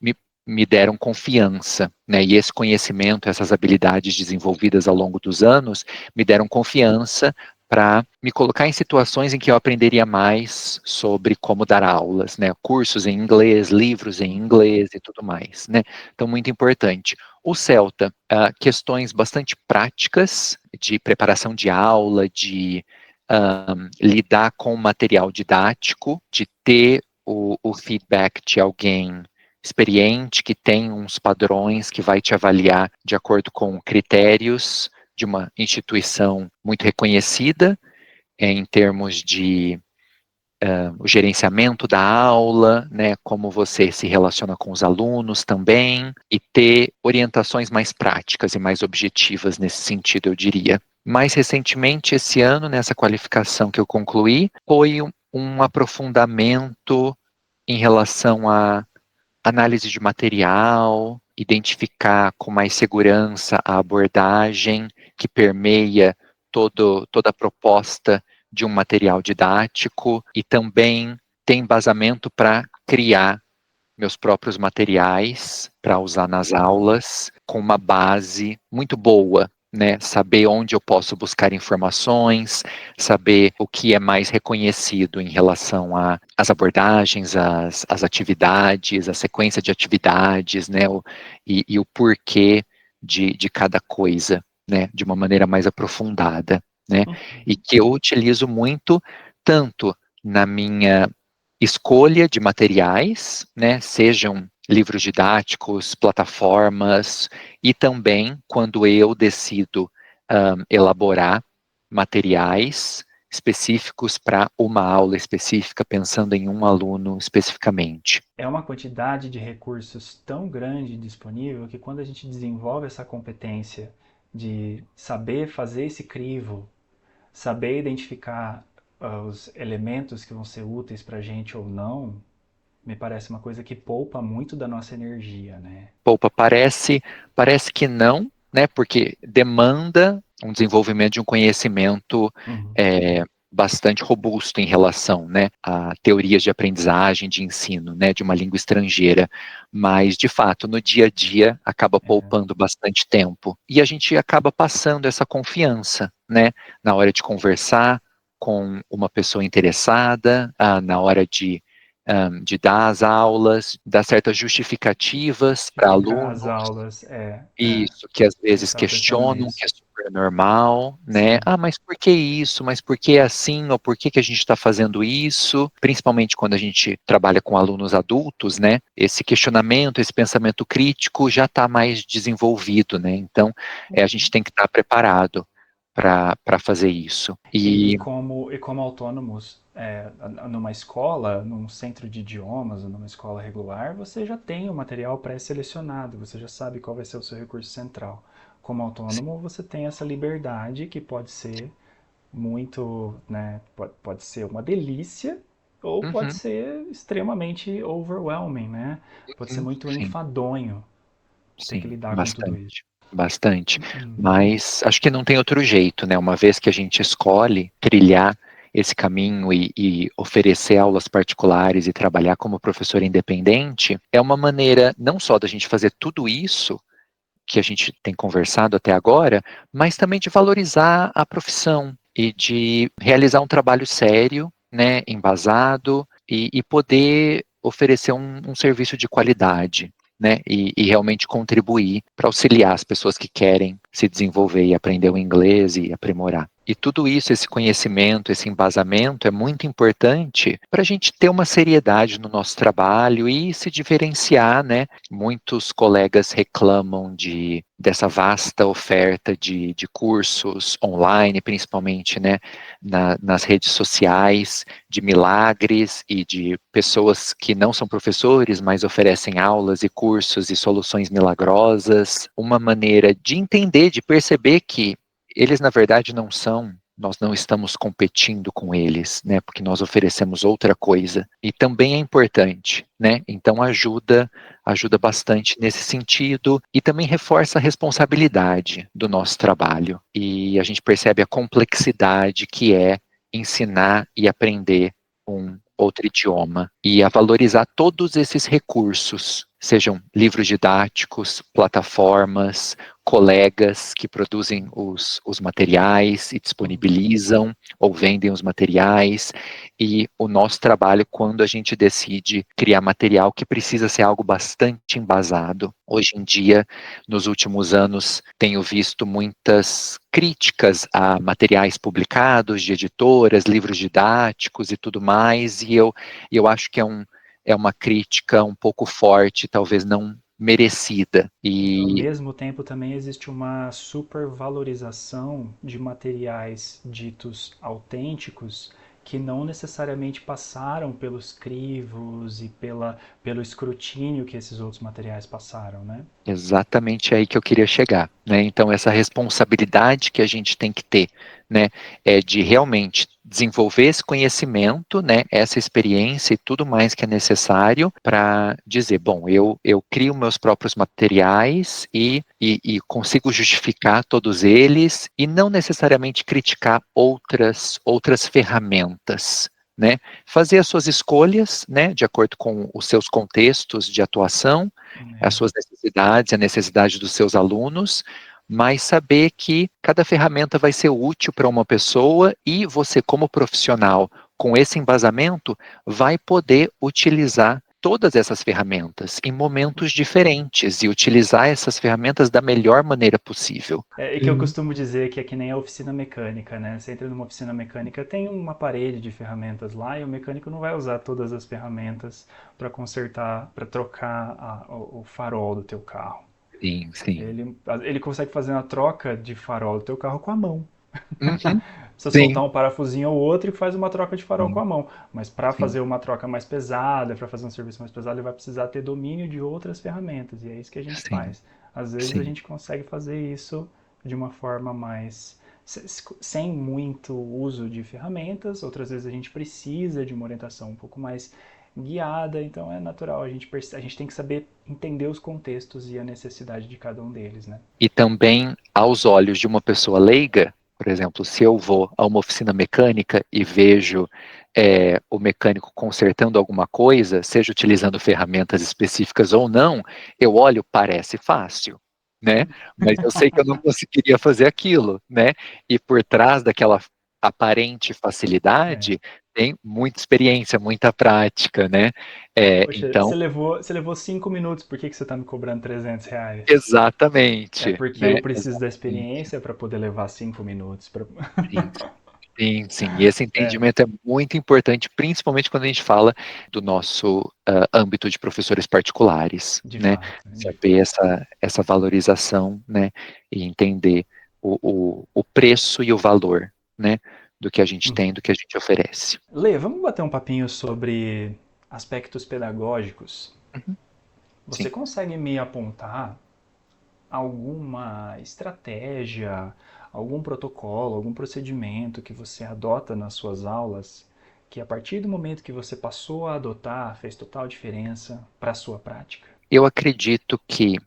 me deram confiança, né? E esse conhecimento, essas habilidades desenvolvidas ao longo dos anos, me deram confiança para me colocar em situações em que eu aprenderia mais sobre como dar aulas, né? Cursos em inglês, livros em inglês e tudo mais, né? Então, muito importante. O CELTA, questões bastante práticas de preparação de aula, de lidar com material didático, de ter o feedback de alguém experiente, que tem uns padrões, que vai te avaliar de acordo com critérios de uma instituição muito reconhecida, em termos de o gerenciamento da aula, né, como você se relaciona com os alunos também, e ter orientações mais práticas e mais objetivas nesse sentido, eu diria. Mais recentemente, esse ano, nessa qualificação que eu concluí, foi um aprofundamento em relação a análise de material, identificar com mais segurança a abordagem que permeia toda a proposta de um material didático e também ter embasamento para criar meus próprios materiais para usar nas aulas com uma base muito boa, né? Saber onde eu posso buscar informações, saber o que é mais reconhecido em relação às abordagens, às atividades, a sequência de atividades, né? E o porquê de cada coisa, né? De uma maneira mais aprofundada, né? E que eu utilizo muito tanto na minha escolha de materiais, né, sejam livros didáticos, plataformas, e também quando eu decido elaborar materiais específicos para uma aula específica, pensando em um aluno especificamente. É uma quantidade de recursos tão grande disponível que quando a gente desenvolve essa competência de saber fazer esse crivo, saber identificar os elementos que vão ser úteis para a gente ou não, me parece uma coisa que poupa muito da nossa energia, né? Poupa, parece que não, né, porque demanda um desenvolvimento de um conhecimento Uhum. bastante robusto em relação, né, a teorias de aprendizagem, de ensino, né, de uma língua estrangeira, mas, de fato, no dia a dia, acaba É. poupando bastante tempo, e a gente acaba passando essa confiança, né, na hora de conversar com uma pessoa interessada, na hora de dar as aulas, dar certas justificativas para Justificar as alunos, aulas, isso, que às eu vezes estava pensando questionam, que é nisso. super normal, né? Sim. Ah, mas por que isso? Mas por que assim? Ou por que que a gente está fazendo isso? Principalmente quando a gente trabalha com alunos adultos, né? Esse questionamento, esse pensamento crítico já está mais desenvolvido, né? Então, a gente tem que estar preparado para fazer isso. E como autônomos, numa escola, num centro de idiomas, ou numa escola regular, você já tem o material pré-selecionado, você já sabe qual vai ser o seu recurso central. Como autônomo, você tem essa liberdade que pode ser muito, né, pode ser uma delícia ou pode Uhum, ser extremamente overwhelming, né? Pode ser uhum, muito sim. enfadonho ter que Sim, lidar com tudo isso. bastante, bastante. Uhum. Mas acho que não tem outro jeito, né? Uma vez que a gente escolhe trilhar esse caminho e oferecer aulas particulares e trabalhar como professor independente, é uma maneira não só da gente fazer tudo isso que a gente tem conversado até agora, mas também de valorizar a profissão e de realizar um trabalho sério, né, embasado e poder oferecer um serviço de qualidade, né, e realmente contribuir para auxiliar as pessoas que querem se desenvolver e aprender o inglês e aprimorar. E tudo isso, esse conhecimento, esse embasamento é muito importante para a gente ter uma seriedade no nosso trabalho e se diferenciar, né? Muitos colegas reclamam dessa vasta oferta de cursos online, principalmente, né, nas redes sociais, de milagres e de pessoas que não são professores, mas oferecem aulas e cursos e soluções milagrosas. Uma maneira de entender, de perceber que eles, na verdade, não são. Nós não estamos competindo com eles, né? Porque nós oferecemos outra coisa. E também é importante, né? Então ajuda bastante nesse sentido e também reforça a responsabilidade do nosso trabalho. E a gente percebe a complexidade que é ensinar e aprender um outro idioma e a valorizar todos esses recursos, sejam livros didáticos, plataformas, colegas que produzem os materiais e Uhum. disponibilizam ou vendem os materiais, e o nosso trabalho quando a gente decide criar material que precisa ser algo bastante embasado. Hoje em dia, nos últimos anos, tenho visto muitas críticas a materiais publicados de editoras, livros didáticos e tudo mais, e eu acho que é uma crítica um pouco forte, talvez não merecida. E ao E mesmo tempo também existe uma supervalorização de materiais ditos autênticos que não necessariamente passaram pelos crivos e pelo escrutínio que esses outros materiais passaram, né? exatamente aí que eu queria chegar, né? Então essa responsabilidade que a gente tem que ter né, é de realmente desenvolver esse conhecimento, né, essa experiência e tudo mais que é necessário para dizer, bom, eu crio meus próprios materiais e consigo justificar todos eles e não necessariamente criticar outras ferramentas, né, fazer as suas escolhas, né, de acordo com os seus contextos de atuação, as suas necessidades, a necessidade dos seus alunos, mas saber que cada ferramenta vai ser útil para uma pessoa e você, como profissional, com esse embasamento, vai poder utilizar todas essas ferramentas em momentos diferentes e utilizar essas ferramentas da melhor maneira possível. É que eu costumo dizer que é que nem a oficina mecânica, né? Você entra numa oficina mecânica, tem uma parede de ferramentas lá e o mecânico não vai usar todas as ferramentas para consertar, para trocar o farol do teu carro. Sim, sim. Ele consegue fazer uma troca de farol do teu carro com a mão. Uhum. Você Sim, soltar um parafusinho ou outro e faz uma troca de farol com sim, a mão. Mas para sim, fazer uma troca mais pesada, para fazer um serviço mais pesado, ele vai precisar ter domínio de outras ferramentas. E é isso que a gente sim, faz. Às vezes a sim. gente consegue fazer isso de uma forma mais sem muito uso de ferramentas, outras vezes a gente precisa de uma orientação um pouco mais guiada, então é natural, a gente tem que saber entender os contextos e a necessidade de cada um deles, né? E também, aos olhos de uma pessoa leiga, por exemplo, se eu vou a uma oficina mecânica e vejo o mecânico consertando alguma coisa, seja utilizando ferramentas específicas ou não, eu olho, parece fácil, né? Mas eu sei que eu não conseguiria fazer aquilo, né? E por trás daquela aparente É. facilidade, tem muita experiência, muita prática, né? Poxa, Então, você levou 5 minutos, por que você está me cobrando R$ 300? É exatamente, porque eu né? preciso da Exatamente. experiência para poder levar 5 minutos. Sim, sim, sim. E esse É, entendimento é muito importante, principalmente quando a gente fala do nosso âmbito de professores particulares, de né? fato, de Saber fato. essa valorização, né? E entender o preço e o valor, né? Do que a gente tem, Uhum. do que a gente oferece. Lê, vamos bater um papinho sobre aspectos pedagógicos. Uhum. Você Sim. consegue me apontar alguma estratégia, algum protocolo, algum procedimento que você adota nas suas aulas que a partir do momento que você passou a adotar fez total diferença para a sua prática? Eu acredito que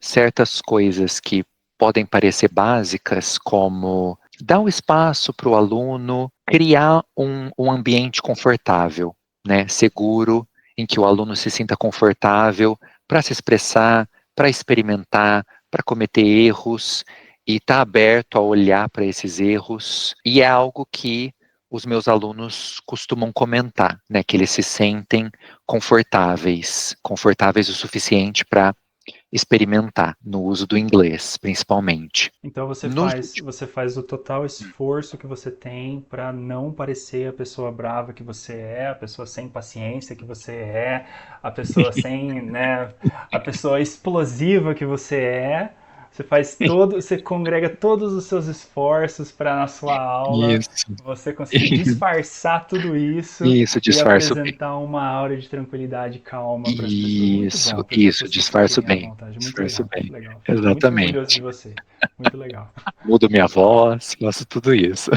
certas coisas que podem parecer básicas, como dar o espaço para o aluno, criar um ambiente confortável, né, seguro, em que o aluno se sinta confortável para se expressar, para experimentar, para cometer erros e estar aberto a olhar para esses erros. E é algo que os meus alunos costumam comentar, né, que eles se sentem confortáveis o suficiente para experimentar no uso do inglês, principalmente. Então Nos você faz o total esforço que você tem para não parecer a pessoa brava que você é, a pessoa sem paciência que você é, a pessoa sem, né, a pessoa explosiva que você é. Você congrega todos os seus esforços para na sua aula Isso, você conseguir disfarçar tudo isso isso, e disfarço bem. apresentar uma aura de tranquilidade e calma para as pessoas. Muito bom, para as Isso, pessoas se disfarço sentirem à bem, vontade. Muito disfarço legal, bem. muito legal. Fico muito orgulhoso de Exatamente. você. Muito legal. Mudo minha voz, faço tudo isso.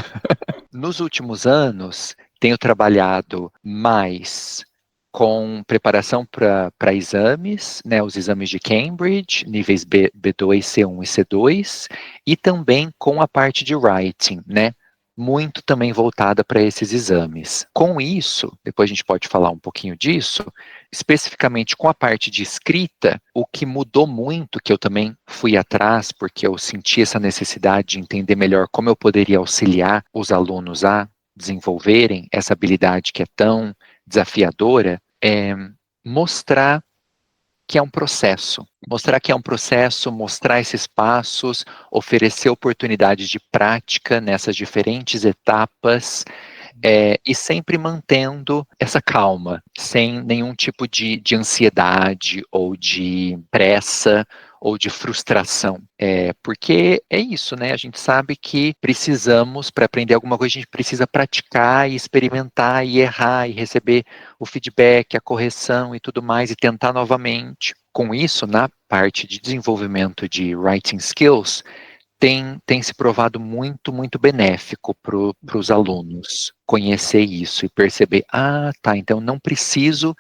Nos últimos anos, tenho trabalhado mais com preparação para exames, né, os exames de Cambridge, níveis B2, C1 e C2, e também com a parte de writing, né, muito também voltada para esses exames. Com isso, depois a gente pode falar um pouquinho disso, especificamente com a parte de escrita, o que mudou muito, que eu também fui atrás, porque eu senti essa necessidade de entender melhor como eu poderia auxiliar os alunos a desenvolverem essa habilidade que é tão desafiadora, é mostrar que é um processo. Mostrar que é um processo, mostrar esses passos, oferecer oportunidades de prática nessas diferentes etapas, e sempre mantendo essa calma, sem nenhum tipo de ansiedade ou de pressa ou de frustração. Porque é isso, né? A gente sabe que precisamos, para aprender alguma coisa, a gente precisa praticar e experimentar e errar e receber o feedback, a correção e tudo mais, e tentar novamente. Com isso, na parte de desenvolvimento de writing skills, tem se provado muito, muito benéfico para os alunos conhecer isso e perceber, tá, então não preciso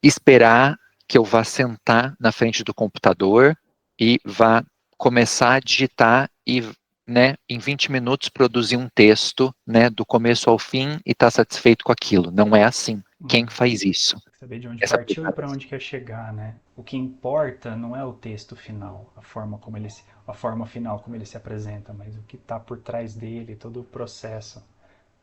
esperar que eu vá sentar na frente do computador e vá começar a digitar e, né, em 20 minutos produzir um texto, né, do começo ao fim e estar satisfeito com aquilo. Não é assim. Quem faz isso? Saber de onde Essa partiu e para preparação. onde quer chegar, né? O que importa não é o texto final, a forma final como ele se apresenta, mas o que está por trás dele, todo o processo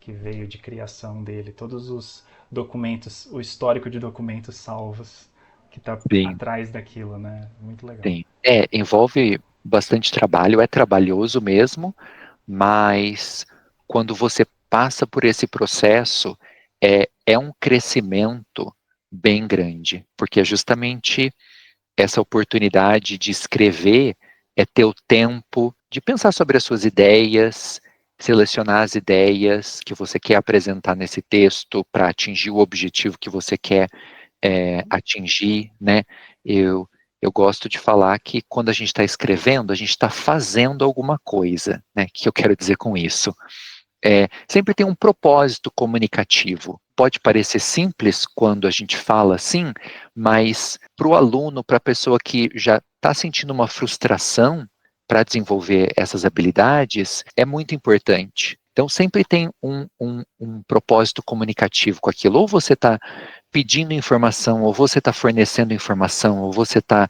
que veio de criação dele, todos os documentos, o histórico de documentos salvos que está Sim, atrás daquilo, né? Muito legal. sim. Envolve bastante trabalho, é trabalhoso mesmo, mas quando você passa por esse processo, é um crescimento bem grande, porque é justamente essa oportunidade de escrever é ter o tempo de pensar sobre as suas ideias, selecionar as ideias que você quer apresentar nesse texto para atingir o objetivo que você quer atingir, né? Eu, eu gosto de falar que quando a gente está escrevendo, a gente está fazendo alguma coisa, né? O que eu quero dizer com isso? Sempre tem um propósito comunicativo. Pode parecer simples quando a gente fala assim, mas para o aluno, para a pessoa que já está sentindo uma frustração para desenvolver essas habilidades, é muito importante. Então, sempre tem um propósito comunicativo com aquilo. Ou você está pedindo informação, ou você está fornecendo informação, ou você está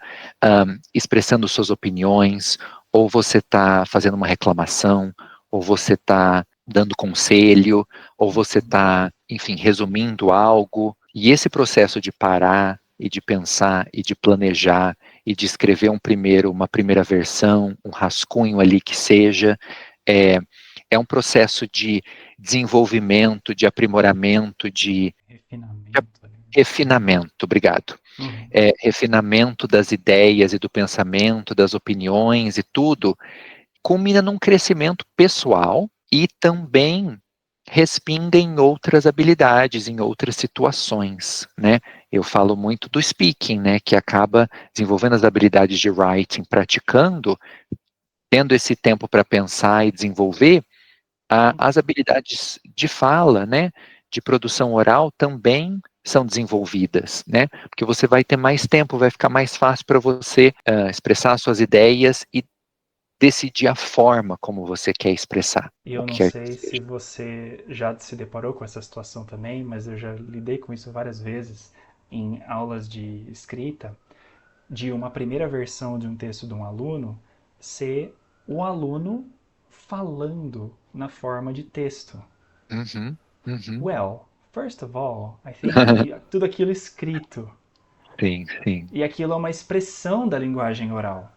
expressando suas opiniões, ou você está fazendo uma reclamação, ou você está dando conselho, ou você está, enfim, resumindo algo. E esse processo de parar e de pensar e de planejar e de escrever uma primeira versão, um rascunho ali que seja, é, é um processo de desenvolvimento, de aprimoramento, de Refinamento ali. refinamento, obrigado. Uhum. Refinamento das ideias e do pensamento, das opiniões e tudo, culmina num crescimento pessoal e também respinga em outras habilidades, em outras situações, né? Eu falo muito do speaking, né, que acaba desenvolvendo as habilidades de writing, praticando, tendo esse tempo para pensar e desenvolver, as habilidades de fala, né, de produção oral também são desenvolvidas, né? Porque você vai ter mais tempo, vai ficar mais fácil para você expressar suas ideias e decidir a forma como você quer expressar E o eu que não quer que sei se seja. você já se deparou com essa situação também, mas eu já lidei com isso várias vezes em aulas de escrita, de uma primeira versão de um texto de um aluno ser o aluno falando na forma de texto. Uhum, uhum. Well, first of all, I think. E tudo aquilo escrito. Sim, sim, E aquilo é uma expressão da linguagem oral,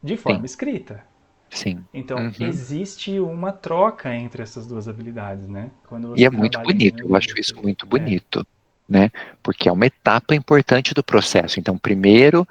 de forma sim, escrita. sim. Então, Uhum. existe uma troca entre essas duas habilidades, né? Quando E é você muito trabalha em bonito, eu línguas acho isso desse. muito É. bonito, né? Porque é uma etapa importante do processo. Então, primeiro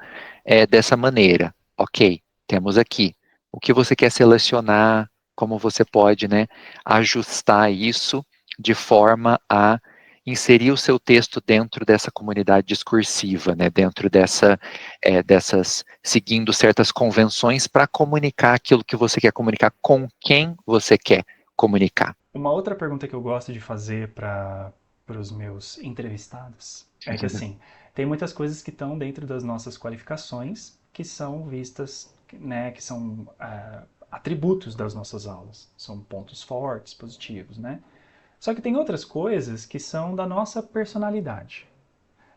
é dessa maneira. Ok, temos aqui o que você quer selecionar, como você pode, né, ajustar isso de forma a inserir o seu texto dentro dessa comunidade discursiva, né, dentro dessas, seguindo certas convenções para comunicar aquilo que você quer comunicar com quem você quer comunicar. Uma outra pergunta que eu gosto de fazer para os meus entrevistados é que, assim, tem muitas coisas que estão dentro das nossas qualificações que são vistas, né, que são atributos das nossas aulas, são pontos fortes, positivos, né? Só que tem outras coisas que são da nossa personalidade.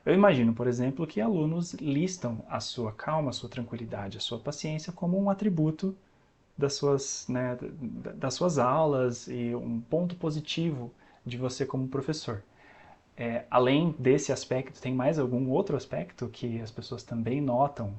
Eu imagino, por exemplo, que alunos listam a sua calma, a sua tranquilidade, a sua paciência como um atributo das suas, né, das suas aulas e um ponto positivo de você como professor. Além desse aspecto, tem mais algum outro aspecto que as pessoas também notam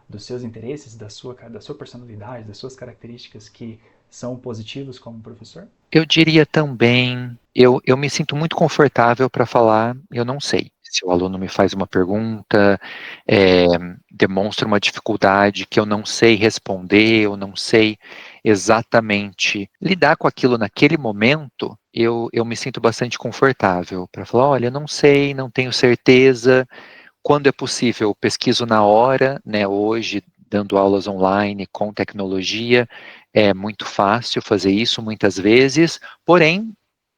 dos seus interesses, da sua personalidade, das suas características que são positivos como professor? Eu diria também, eu me sinto muito confortável para falar, eu não sei. Se o aluno me faz uma pergunta, é, demonstra uma dificuldade que eu não sei responder, eu não sei exatamente lidar com aquilo naquele momento, eu me sinto bastante confortável para falar, olha, não sei, não tenho certeza. Quando é possível, eu pesquiso na hora, né, hoje, dando aulas online com tecnologia, é muito fácil fazer isso muitas vezes, porém,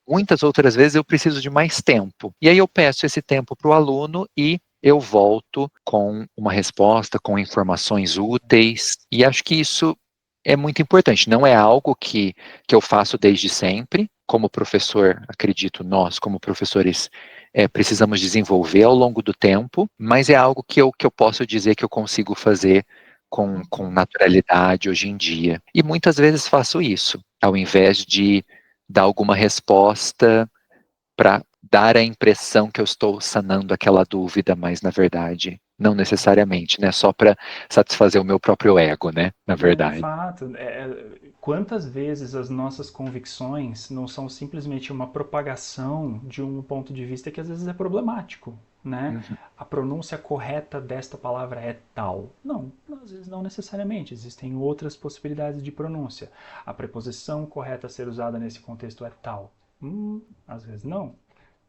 muitas outras vezes eu preciso de mais tempo. E aí eu peço esse tempo para o aluno e eu volto com uma resposta, com informações úteis, e acho que isso é muito importante. Não é algo que eu faço desde sempre. Como professor, acredito, nós, como professores, precisamos desenvolver ao longo do tempo, mas é algo que eu posso dizer que eu consigo fazer com naturalidade hoje em dia. E muitas vezes faço isso, ao invés de dar alguma resposta para dar a impressão que eu estou sanando aquela dúvida, mas na verdade, não necessariamente, né? Só para satisfazer o meu próprio ego, né? Na Não, verdade. fato. Quantas vezes as nossas convicções não são simplesmente uma propagação de um ponto de vista que às vezes é problemático, né? Uhum. A pronúncia correta desta palavra é tal. Não, às vezes não necessariamente. Existem outras possibilidades de pronúncia. A preposição correta a ser usada nesse contexto é tal. Às vezes não.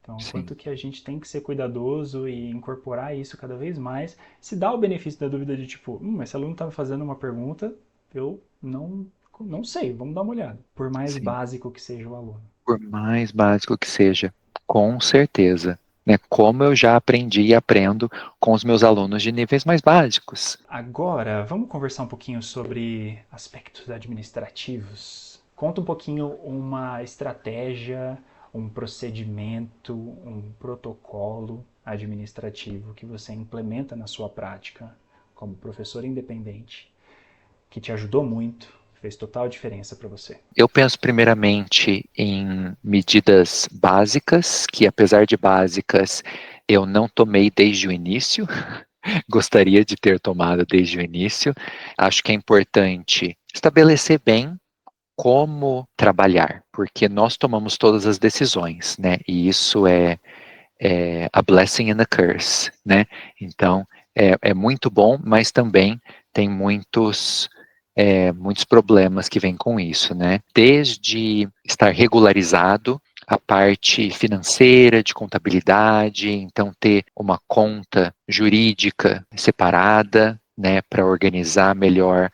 Então, Sim, quanto que a gente tem que ser cuidadoso e incorporar isso cada vez mais, se dá o benefício da dúvida de tipo, esse aluno está me fazendo uma pergunta, eu não sei, vamos dar uma olhada, por mais sim. básico que seja o aluno. Por mais básico que seja, com certeza. Né? Como eu já aprendi e aprendo com os meus alunos de níveis mais básicos. Agora, vamos conversar um pouquinho sobre aspectos administrativos. Conta um pouquinho uma estratégia, um procedimento, um protocolo administrativo que você implementa na sua prática como professor independente, que te ajudou muito, fez total diferença para você. Eu penso primeiramente em medidas básicas, que apesar de básicas, eu não tomei desde o início, gostaria de ter tomado desde o início. Acho que é importante estabelecer bem como trabalhar, porque nós tomamos todas as decisões, né? E isso é a blessing and a curse, né? Então, é muito bom, mas também tem muitos problemas que vêm com isso, né? Desde estar regularizado, a parte financeira, de contabilidade, então ter uma conta jurídica separada, né, para organizar melhor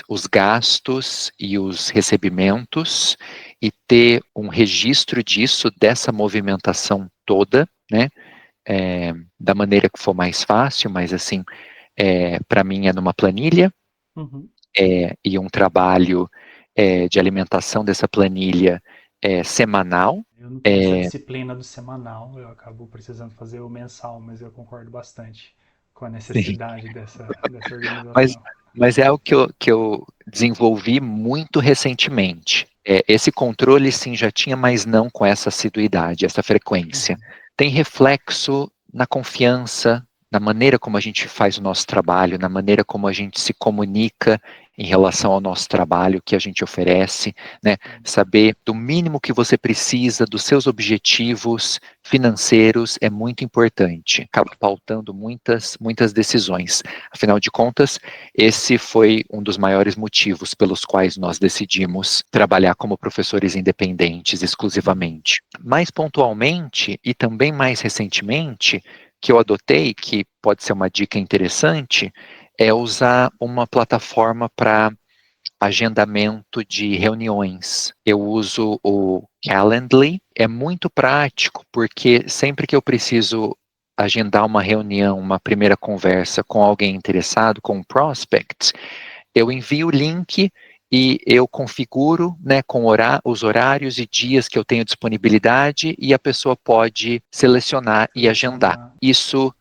os gastos e os recebimentos e ter um registro disso, dessa movimentação toda, né, da maneira que for mais fácil, mas assim, para mim é numa planilha, Uhum. e um trabalho de alimentação dessa planilha semanal. Eu não tenho essa É, disciplina do semanal, eu acabo precisando fazer o mensal, mas eu concordo bastante com a sim, necessidade dessa mas, organização. mas é algo que eu desenvolvi muito recentemente. Esse controle, sim, já tinha, mas não com essa assiduidade, essa frequência. Uhum. Tem reflexo na confiança, na maneira como a gente faz o nosso trabalho, na maneira como a gente se comunica em relação ao nosso trabalho que a gente oferece, né? Saber do mínimo que você precisa, dos seus objetivos financeiros é muito importante. Acaba pautando muitas decisões. Afinal de contas, esse foi um dos maiores motivos pelos quais nós decidimos trabalhar como professores independentes exclusivamente. Mais pontualmente e também mais recentemente, que eu adotei, que pode ser uma dica interessante, é usar uma plataforma para agendamento de reuniões. Eu uso o Calendly, é muito prático, porque sempre que eu preciso agendar uma reunião, uma primeira conversa com alguém interessado, com um prospect, eu envio o link e eu configuro, né, com os horários e dias que eu tenho disponibilidade e a pessoa pode selecionar e agendar. Selecionar. Isso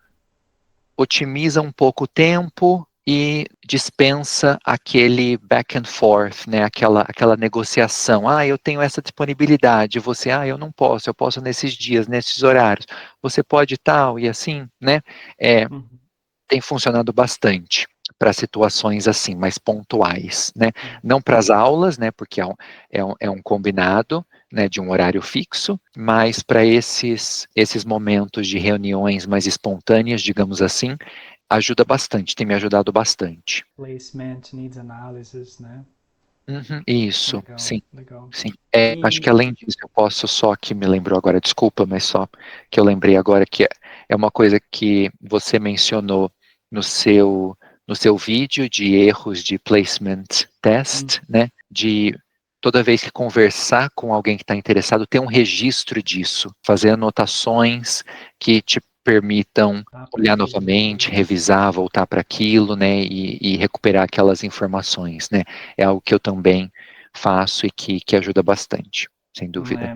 otimiza um pouco o tempo e dispensa aquele back and forth, né, aquela negociação. Ah, eu tenho essa disponibilidade, você, eu não posso, eu posso nesses dias, nesses horários. Você pode tal e assim, né? É, Uhum. tem funcionado bastante para situações assim, mais pontuais, né? Uhum. Não para as aulas, né? Porque é um combinado, né, de um horário fixo, mas para esses momentos de reuniões mais espontâneas, digamos assim, ajuda bastante, tem me ajudado bastante. Placement, needs analysis, né? Uhum, isso, Legal, sim, legal. sim. Acho que E além disso, eu posso só que me lembrou agora, desculpa, mas só que eu lembrei agora que é uma coisa que você mencionou no no seu vídeo de erros de placement test, né, de toda vez que conversar com alguém que está interessado, ter um registro disso, fazer anotações que te permitam olhar Perfeito. novamente, revisar, voltar para aquilo, né, e recuperar aquelas informações, né, é algo que eu também faço e que ajuda bastante, sem dúvida.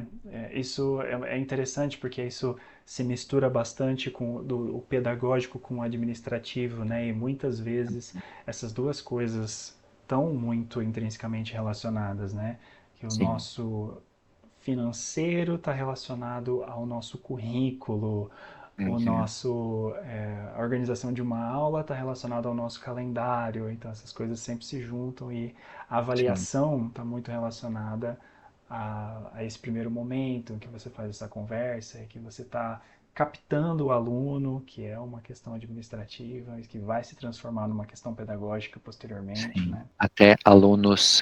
Isso é interessante porque isso se mistura bastante com o pedagógico com o administrativo, né? E muitas vezes essas duas coisas estão muito intrinsecamente relacionadas, né? Que o Sim, nosso financeiro está relacionado ao nosso currículo, uhum, a organização de uma aula está relacionada ao nosso calendário, então essas coisas sempre se juntam e a sim, avaliação está muito relacionada a esse primeiro momento em que você faz essa conversa, que você está captando o aluno, que é uma questão administrativa, que vai se transformar numa questão pedagógica posteriormente, sim. né? Até alunos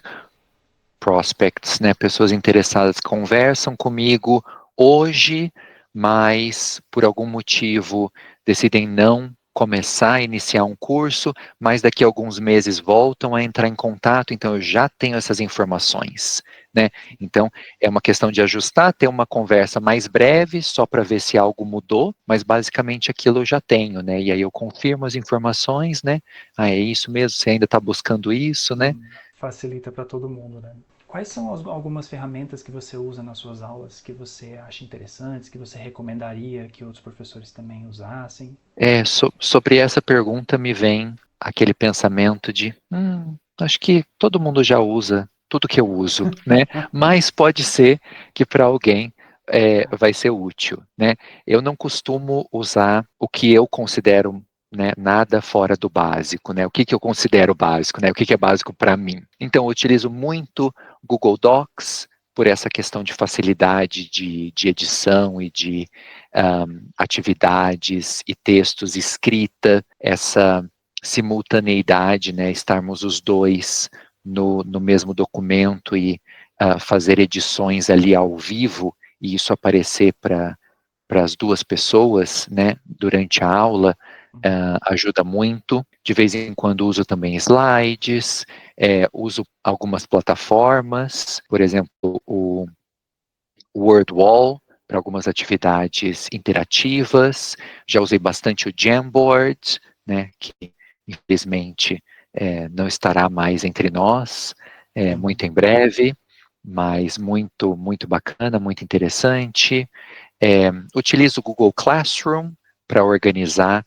prospects, né, pessoas interessadas conversam comigo hoje, mas por algum motivo decidem não começar a iniciar um curso, mas daqui a alguns meses voltam a entrar em contato, então eu já tenho essas informações, né? Então é uma questão de ajustar, ter uma conversa mais breve, só para ver se algo mudou, mas basicamente aquilo eu já tenho, né? E aí eu confirmo as informações, né? Ah, é isso mesmo, você ainda está buscando isso, né? Facilita para todo mundo, né? Quais são algumas ferramentas que você usa nas suas aulas que você acha interessantes, que você recomendaria que outros professores também usassem? Sobre essa pergunta me vem aquele pensamento de, acho que todo mundo já usa tudo que eu uso, né? Mas pode ser que para alguém vai ser útil, né? Eu não costumo usar o que eu considero, né, nada fora do básico, né? O que eu considero básico, né? O que é básico para mim? Então, eu utilizo muito Google Docs por essa questão de facilidade de edição e de atividades e textos, escrita, essa simultaneidade, né, estarmos os dois no mesmo documento e fazer edições ali ao vivo e isso aparecer para as duas pessoas, né, durante a aula, ajuda muito. De vez em quando uso também slides, uso algumas plataformas, por exemplo, o WordWall para algumas atividades interativas, já usei bastante o Jamboard, né, que infelizmente não estará mais entre nós Uhum. muito em breve, mas muito, muito bacana, muito interessante. Utilizo o Google Classroom para organizar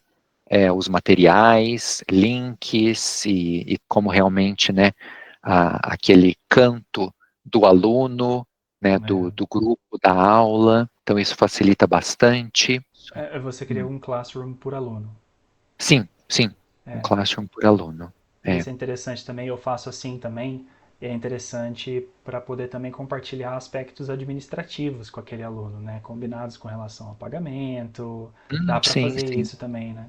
os materiais, links e como realmente, né, aquele canto do aluno, né, do grupo, da aula, então isso facilita bastante. Você cria Hum. um classroom por aluno. Sim, sim, um É, classroom por aluno. isso é interessante também, eu faço assim também, e é interessante para poder também compartilhar aspectos administrativos com aquele aluno, né? Combinados com relação ao pagamento, dá para Sim, fazer sim. isso também, né?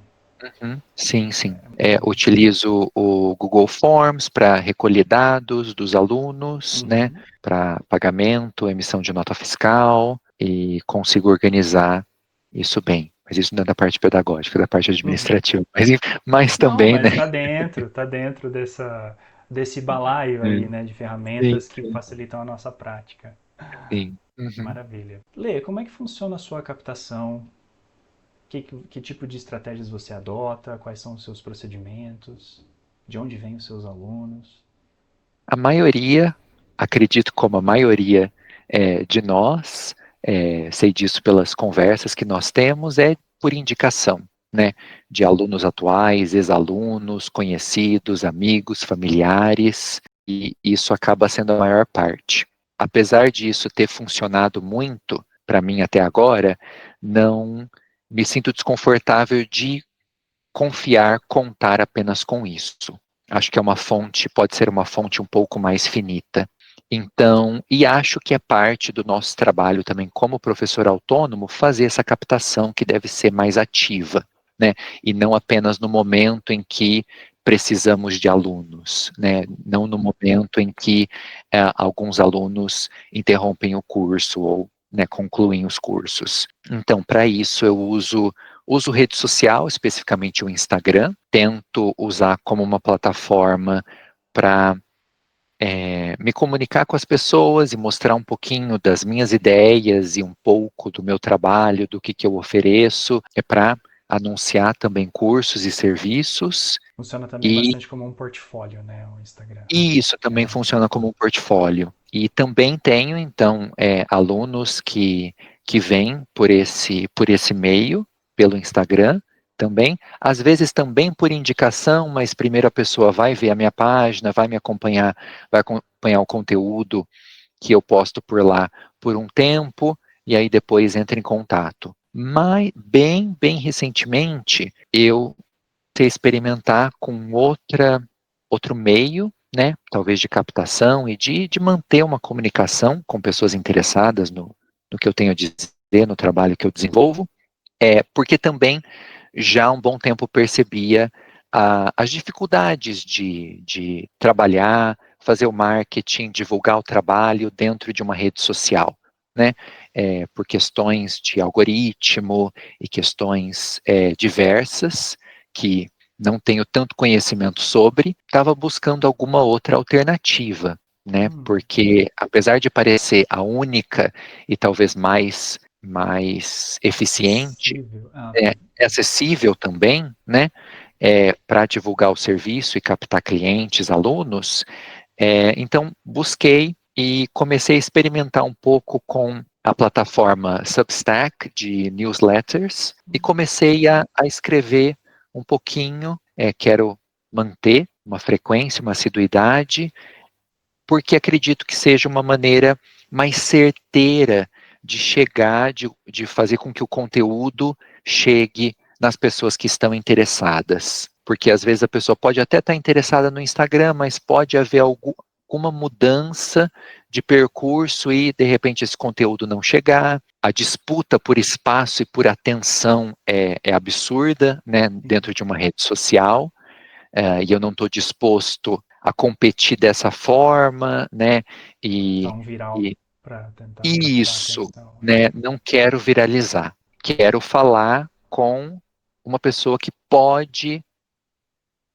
Uhum, sim, sim. Bom. Utilizo o Google Forms para recolher dados dos alunos, né, Uhum. para pagamento, emissão de nota fiscal e consigo organizar isso bem. Mas isso não é da parte pedagógica, é da parte Uhum. administrativa. Mas Não, também, mas né? tá dentro desse balaio aí, né, de Sim, ferramentas que sim, facilitam a nossa prática. sim. Uhum. Maravilha. Lê, como é que funciona a sua captação? Que tipo de estratégias você adota? Quais são os seus procedimentos? De onde vêm os seus alunos? A maioria, acredito como a maioria de nós, sei disso pelas conversas que nós temos, é por indicação, né, de alunos atuais, ex-alunos, conhecidos, amigos, familiares, e isso acaba sendo a maior parte. Apesar disso ter funcionado muito para mim até agora, não me sinto desconfortável de confiar, contar apenas com isso. Acho que é uma fonte, pode ser uma fonte um pouco mais finita. Então, e acho que é parte do nosso trabalho também como professor autônomo fazer essa captação que deve ser mais ativa, né? E não apenas no momento em que precisamos de alunos, né? Não no momento em que alguns alunos interrompem o curso ou, né, concluem os cursos. Então, para isso eu uso Uso rede social, especificamente o Instagram, tento usar como uma plataforma para me comunicar com as pessoas e mostrar um pouquinho das minhas ideias e um pouco do meu trabalho, do que eu ofereço, para anunciar também cursos e serviços, Funciona também e bastante como um portfólio, né, o Instagram. isso também É. funciona como um portfólio. E também tenho, então, alunos que vêm por esse meio, pelo Instagram também, às vezes também por indicação, mas primeiro a pessoa vai ver a minha página, vai acompanhar o conteúdo que eu posto por lá por um tempo, e aí depois entra em contato. Mas, bem recentemente, eu comecei a experimentar com outro meio, né, talvez de captação e de manter uma comunicação com pessoas interessadas no que eu tenho a dizer, no trabalho que eu desenvolvo, porque também já há um bom tempo percebia as dificuldades de trabalhar, fazer o marketing, divulgar o trabalho dentro de uma rede social, né? Por questões de algoritmo e questões diversas que não tenho tanto conhecimento sobre, estava buscando alguma outra alternativa, né? Porque apesar de parecer a única e talvez mais eficiente, Acessível. é acessível também, né, para divulgar o serviço e captar clientes, alunos, então busquei e comecei a experimentar um pouco com a plataforma Substack de newsletters e comecei a escrever um pouquinho, quero manter uma frequência, uma assiduidade, porque acredito que seja uma maneira mais certeira de chegar, de fazer com que o conteúdo chegue nas pessoas que estão interessadas. Porque às vezes a pessoa pode até estar interessada no Instagram, mas pode haver alguma mudança de percurso e de repente esse conteúdo não chegar. A disputa por espaço e por atenção é absurda, né, dentro de uma rede social. E eu não estou disposto a competir dessa forma, né? Dar E, um viral e para tentar captar a isso, atenção. né? Não quero viralizar. Quero falar com uma pessoa que pode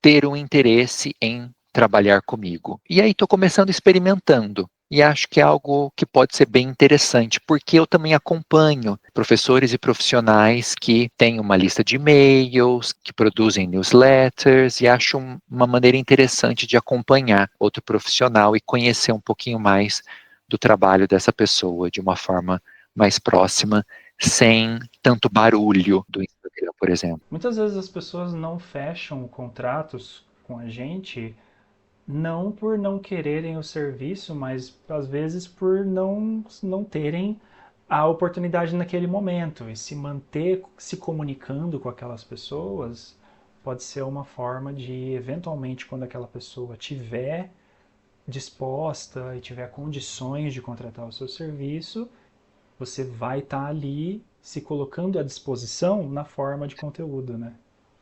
ter um interesse em trabalhar comigo. E aí estou começando experimentando. E acho que é algo que pode ser bem interessante, porque eu também acompanho professores e profissionais que têm uma lista de e-mails, que produzem newsletters, e acho uma maneira interessante de acompanhar outro profissional e conhecer um pouquinho mais do trabalho dessa pessoa de uma forma mais próxima, sem tanto barulho do Instagram, por exemplo. Muitas vezes as pessoas não fecham contratos com a gente não por não quererem o serviço, mas às vezes por não terem a oportunidade naquele momento. E se manter se comunicando com aquelas pessoas pode ser uma forma de, eventualmente, quando aquela pessoa tiver disposta e tiver condições de contratar o seu serviço, você vai estar ali se colocando à disposição na forma de conteúdo, né?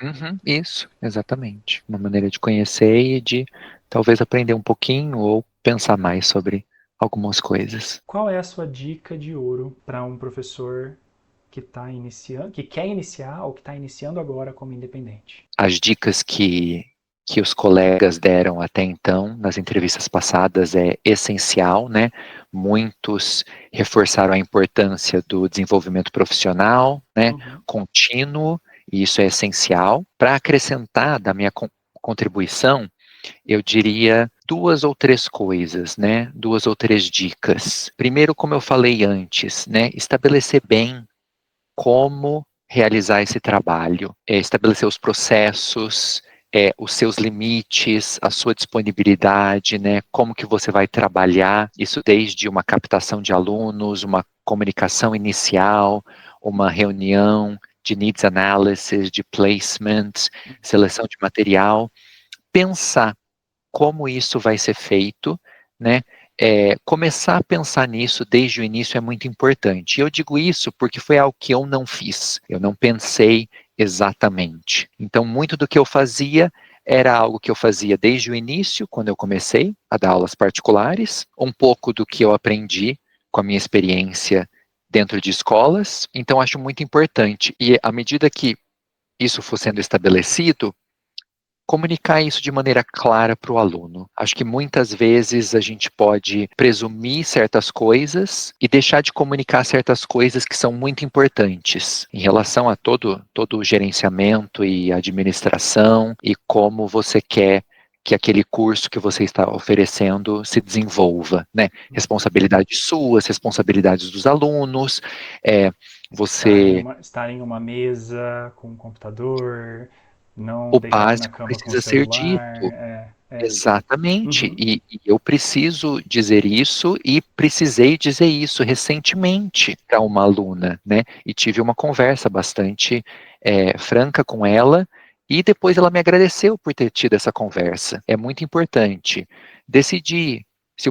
Uhum, isso, exatamente. Uma maneira de conhecer e de talvez aprender um pouquinho ou pensar mais sobre algumas coisas. Qual é a sua dica de ouro para um professor que está iniciando, que quer iniciar ou que está iniciando agora como independente? As dicas que os colegas deram até então nas entrevistas passadas é essencial, né? Muitos reforçaram a importância do desenvolvimento profissional, né? Contínuo, e isso é essencial. Para acrescentar da minha contribuição, eu diria duas ou três coisas, né? Duas ou três dicas. Primeiro, como eu falei antes, né? Estabelecer bem como realizar esse trabalho, estabelecer os processos, os seus limites, a sua disponibilidade, né? Como que você vai trabalhar isso desde uma captação de alunos, uma comunicação inicial, uma reunião de needs analysis, de placement, seleção de material, pensar como isso vai ser feito, né? Começar a pensar nisso desde o início é muito importante. E eu digo isso porque foi algo que eu não fiz, eu não pensei exatamente. Então, muito do que eu fazia era algo que eu fazia desde o início, quando eu comecei a dar aulas particulares, um pouco do que eu aprendi com a minha experiência dentro de escolas, então acho muito importante. E à medida que isso for sendo estabelecido, comunicar isso de maneira clara para o aluno. Acho que muitas vezes a gente pode presumir certas coisas e deixar de comunicar certas coisas que são muito importantes em relação a todo o gerenciamento e administração e como você quer que aquele curso que você está oferecendo se desenvolva, né? Responsabilidades suas, responsabilidades dos alunos, você Estar em uma mesa com um computador, não o deitado na básico cama com o precisa ser celular. dito. É. Exatamente, Uhum. e eu preciso dizer isso e precisei dizer isso recentemente para uma aluna, né? E tive uma conversa bastante franca com ela e depois ela me agradeceu por ter tido essa conversa. É muito importante decidir se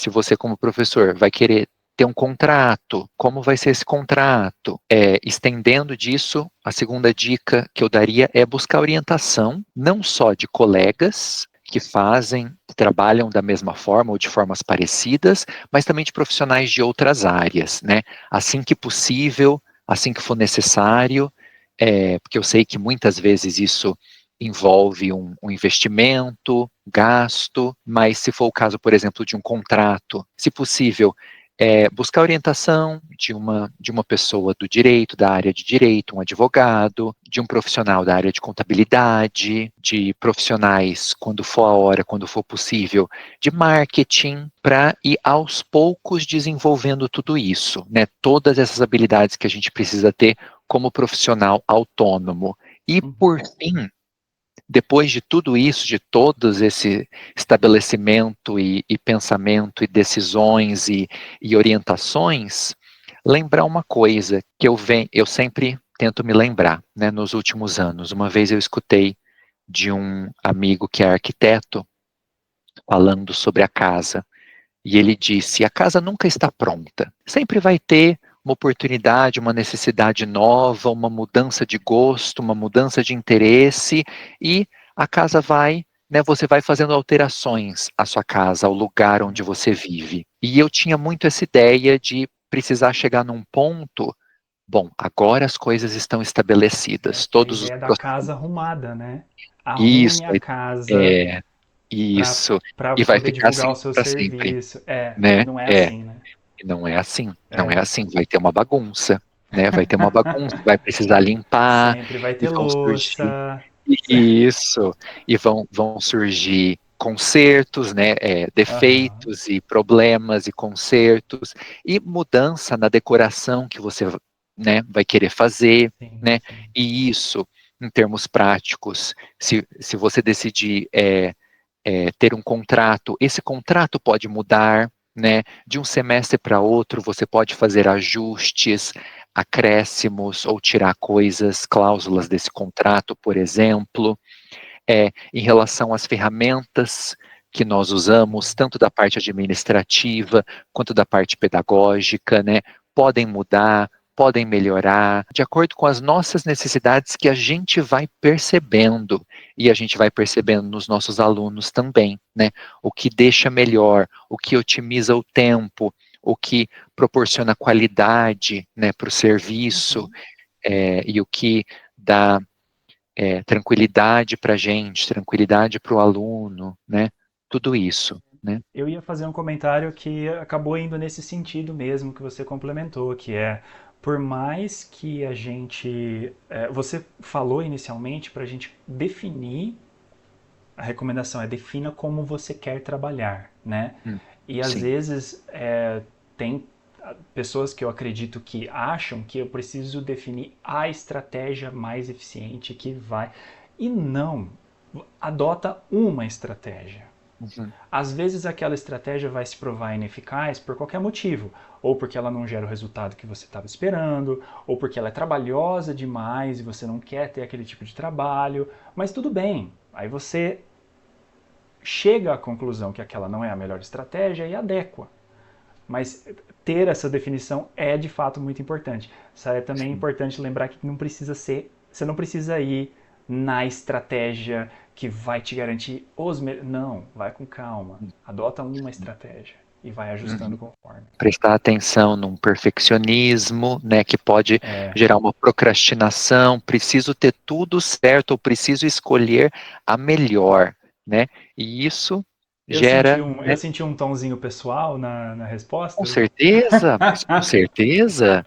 você como professor vai querer ter um contrato, como vai ser esse contrato? Estendendo disso, a segunda dica que eu daria é buscar orientação, não só de colegas que fazem, que trabalham da mesma forma ou de formas parecidas, mas também de profissionais de outras áreas, né? Assim que possível, assim que for necessário, porque eu sei que muitas vezes isso envolve um investimento, gasto, mas se for o caso, por exemplo, de um contrato, se possível, buscar orientação de uma pessoa do direito, da área de direito, um advogado, de um profissional da área de contabilidade, de profissionais, quando for a hora, quando for possível, de marketing, para ir aos poucos desenvolvendo tudo isso, né? Todas essas habilidades que a gente precisa ter como profissional autônomo. E, Uhum. por fim, depois de tudo isso, de todos esse estabelecimento e pensamento e decisões e orientações, lembrar uma coisa que eu sempre tento me lembrar, né, nos últimos anos. Uma vez eu escutei de um amigo que é arquiteto falando sobre a casa e ele disse: a casa nunca está pronta. Sempre vai ter uma oportunidade, uma necessidade nova, uma mudança de gosto, uma mudança de interesse, e a casa vai, né, você vai fazendo alterações à sua casa, ao lugar onde você vive. E eu tinha muito essa ideia de precisar chegar num ponto, bom, agora as coisas estão estabelecidas, É a todos os ideia da processos. casa arrumada, né? Arrume Isso, a casa é, para isso, para e vai poder ficar divulgar assim o seu para sempre, serviço. E né? não é assim, né? E não é assim, não é É. assim, vai ter uma bagunça, né? Vai ter uma bagunça, vai precisar limpar, Sempre vai e ter vão surgir louça. isso, e vão surgir consertos, né? Aham. Defeitos e problemas e consertos, e mudança na decoração que você, né, vai querer fazer, Sim, né? sim. E isso, em termos práticos, se você decidir ter um contrato, esse contrato pode mudar, né? De um semestre para outro, você pode fazer ajustes, acréscimos ou tirar coisas, cláusulas desse contrato, por exemplo. Em relação às ferramentas que nós usamos, tanto da parte administrativa quanto da parte pedagógica, né? Podem mudar, podem melhorar, de acordo com as nossas necessidades que a gente vai percebendo e a gente vai percebendo nos nossos alunos também, né? O que deixa melhor, o que otimiza o tempo, o que proporciona qualidade, né, para o serviço, Uhum. e o que dá tranquilidade para a gente, tranquilidade para o aluno, né? Tudo isso, né? Eu ia fazer um comentário que acabou indo nesse sentido mesmo que você complementou, que é por mais que a gente. Você falou inicialmente para a gente definir, a recomendação é defina como você quer trabalhar, né? Hum, E às sim. vezes tem pessoas que eu acredito que acham que eu preciso definir a estratégia mais eficiente que vai. E não, adota uma estratégia. Uhum, Às vezes aquela estratégia vai se provar ineficaz por qualquer motivo, ou porque ela não gera o resultado que você estava esperando, ou porque ela é trabalhosa demais e você não quer ter aquele tipo de trabalho, mas tudo bem. Aí você chega à conclusão que aquela não é a melhor estratégia e adequa. Mas ter essa definição é de fato muito importante. É também sim. importante lembrar que não precisa ser, você não precisa ir na estratégia que vai te garantir os melhores. Não, vai com calma. Hum, Adota uma estratégia. e vai ajustando Uhum. conforme. Prestar atenção num perfeccionismo, né, que pode É, gerar uma procrastinação, preciso ter tudo certo, ou preciso escolher a melhor, né, e isso gera, eu né, senti um tomzinho pessoal na com resposta. certeza, mas com certeza,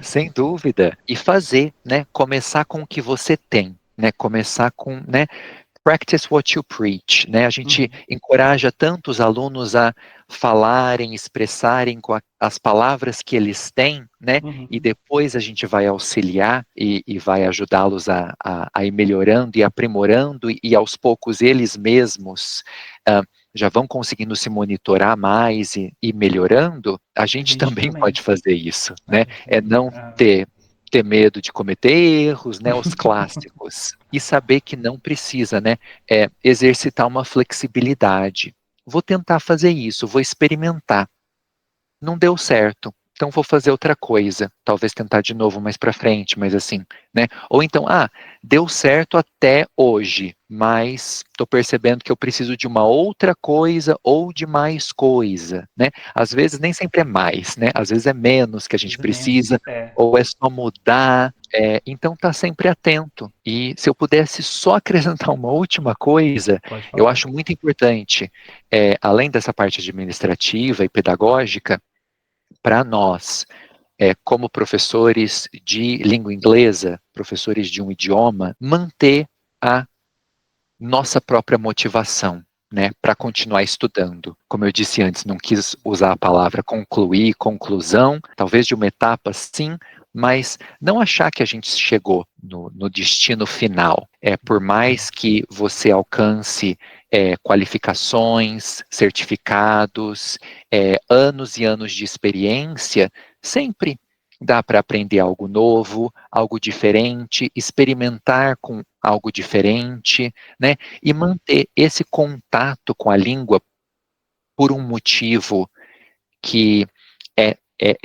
sem dúvida, e fazer, né, começar com o que você tem, né, começar com, né, practice what you preach, né? A gente Uhum, encoraja tanto os alunos a falarem, expressarem com as palavras que eles têm, né? E uhum. depois a gente vai auxiliar e vai ajudá-los a ir melhorando e aprimorando, e aos poucos eles mesmos já vão conseguindo se monitorar mais e melhorando. A A gente gente também também. pode fazer isso, A né? gente É também. não ter medo de cometer erros, né, os clássicos, e saber que não precisa, né, exercitar uma flexibilidade. Vou tentar fazer isso, vou experimentar. Não deu certo, então vou fazer outra coisa, talvez tentar de novo mais para frente, mas assim, né? Ou então, deu certo até hoje, mas estou percebendo que eu preciso de uma outra coisa ou de mais coisa, né? Às vezes nem sempre é mais, né? Às vezes é menos que a Às gente vezes é menos. precisa, É, ou é só mudar. Então tá sempre atento. E se eu pudesse só acrescentar uma última coisa, pode eu falar. acho muito importante, além dessa parte administrativa e pedagógica, para nós, como professores de língua inglesa, professores de um idioma, manter a nossa própria motivação, né, para continuar estudando. Como eu disse antes, não quis usar a palavra concluir, conclusão, talvez de uma etapa sim, mas não achar que a gente chegou no destino final. Por mais que você alcance qualificações, certificados, anos e anos de experiência, sempre dá para aprender algo novo, algo diferente, experimentar com algo diferente, né? E manter esse contato com a língua por um motivo que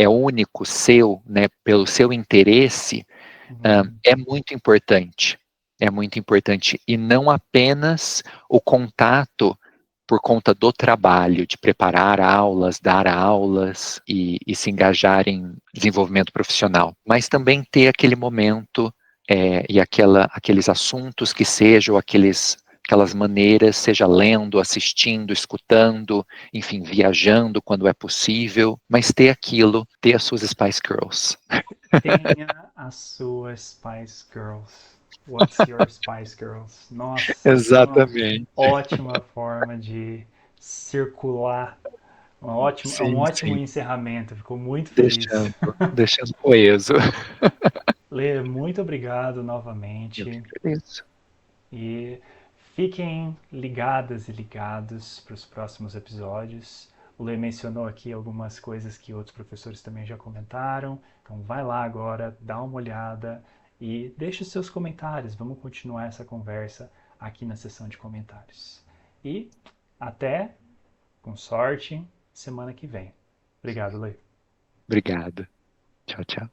é único seu, né? Pelo seu interesse, Uhum. é muito importante. É muito importante. E não apenas o contato por conta do trabalho, de preparar aulas, dar aulas e se engajar em desenvolvimento profissional, mas também ter aquele momento e aqueles assuntos que sejam, aquelas maneiras, seja lendo, assistindo, escutando, enfim, viajando quando é possível, mas ter aquilo, ter as suas Spice Girls. Tenha a sua Spice Girls. What's your Spice Girls? Nossa, que uma Exatamente. ótima forma de circular. É um Sim, ótimo sim. encerramento. Fico muito feliz. Deixando coeso. Lê, muito obrigado Eu que novamente. agradeço. E fiquem ligadas e ligados para os próximos episódios. O Lê mencionou aqui algumas coisas que outros professores também já comentaram. Então vai lá agora, dá uma olhada e deixe os seus comentários. Vamos continuar essa conversa aqui na seção de comentários. E até, com sorte, semana que vem. Obrigado, Lê. Obrigado. Tchau, tchau.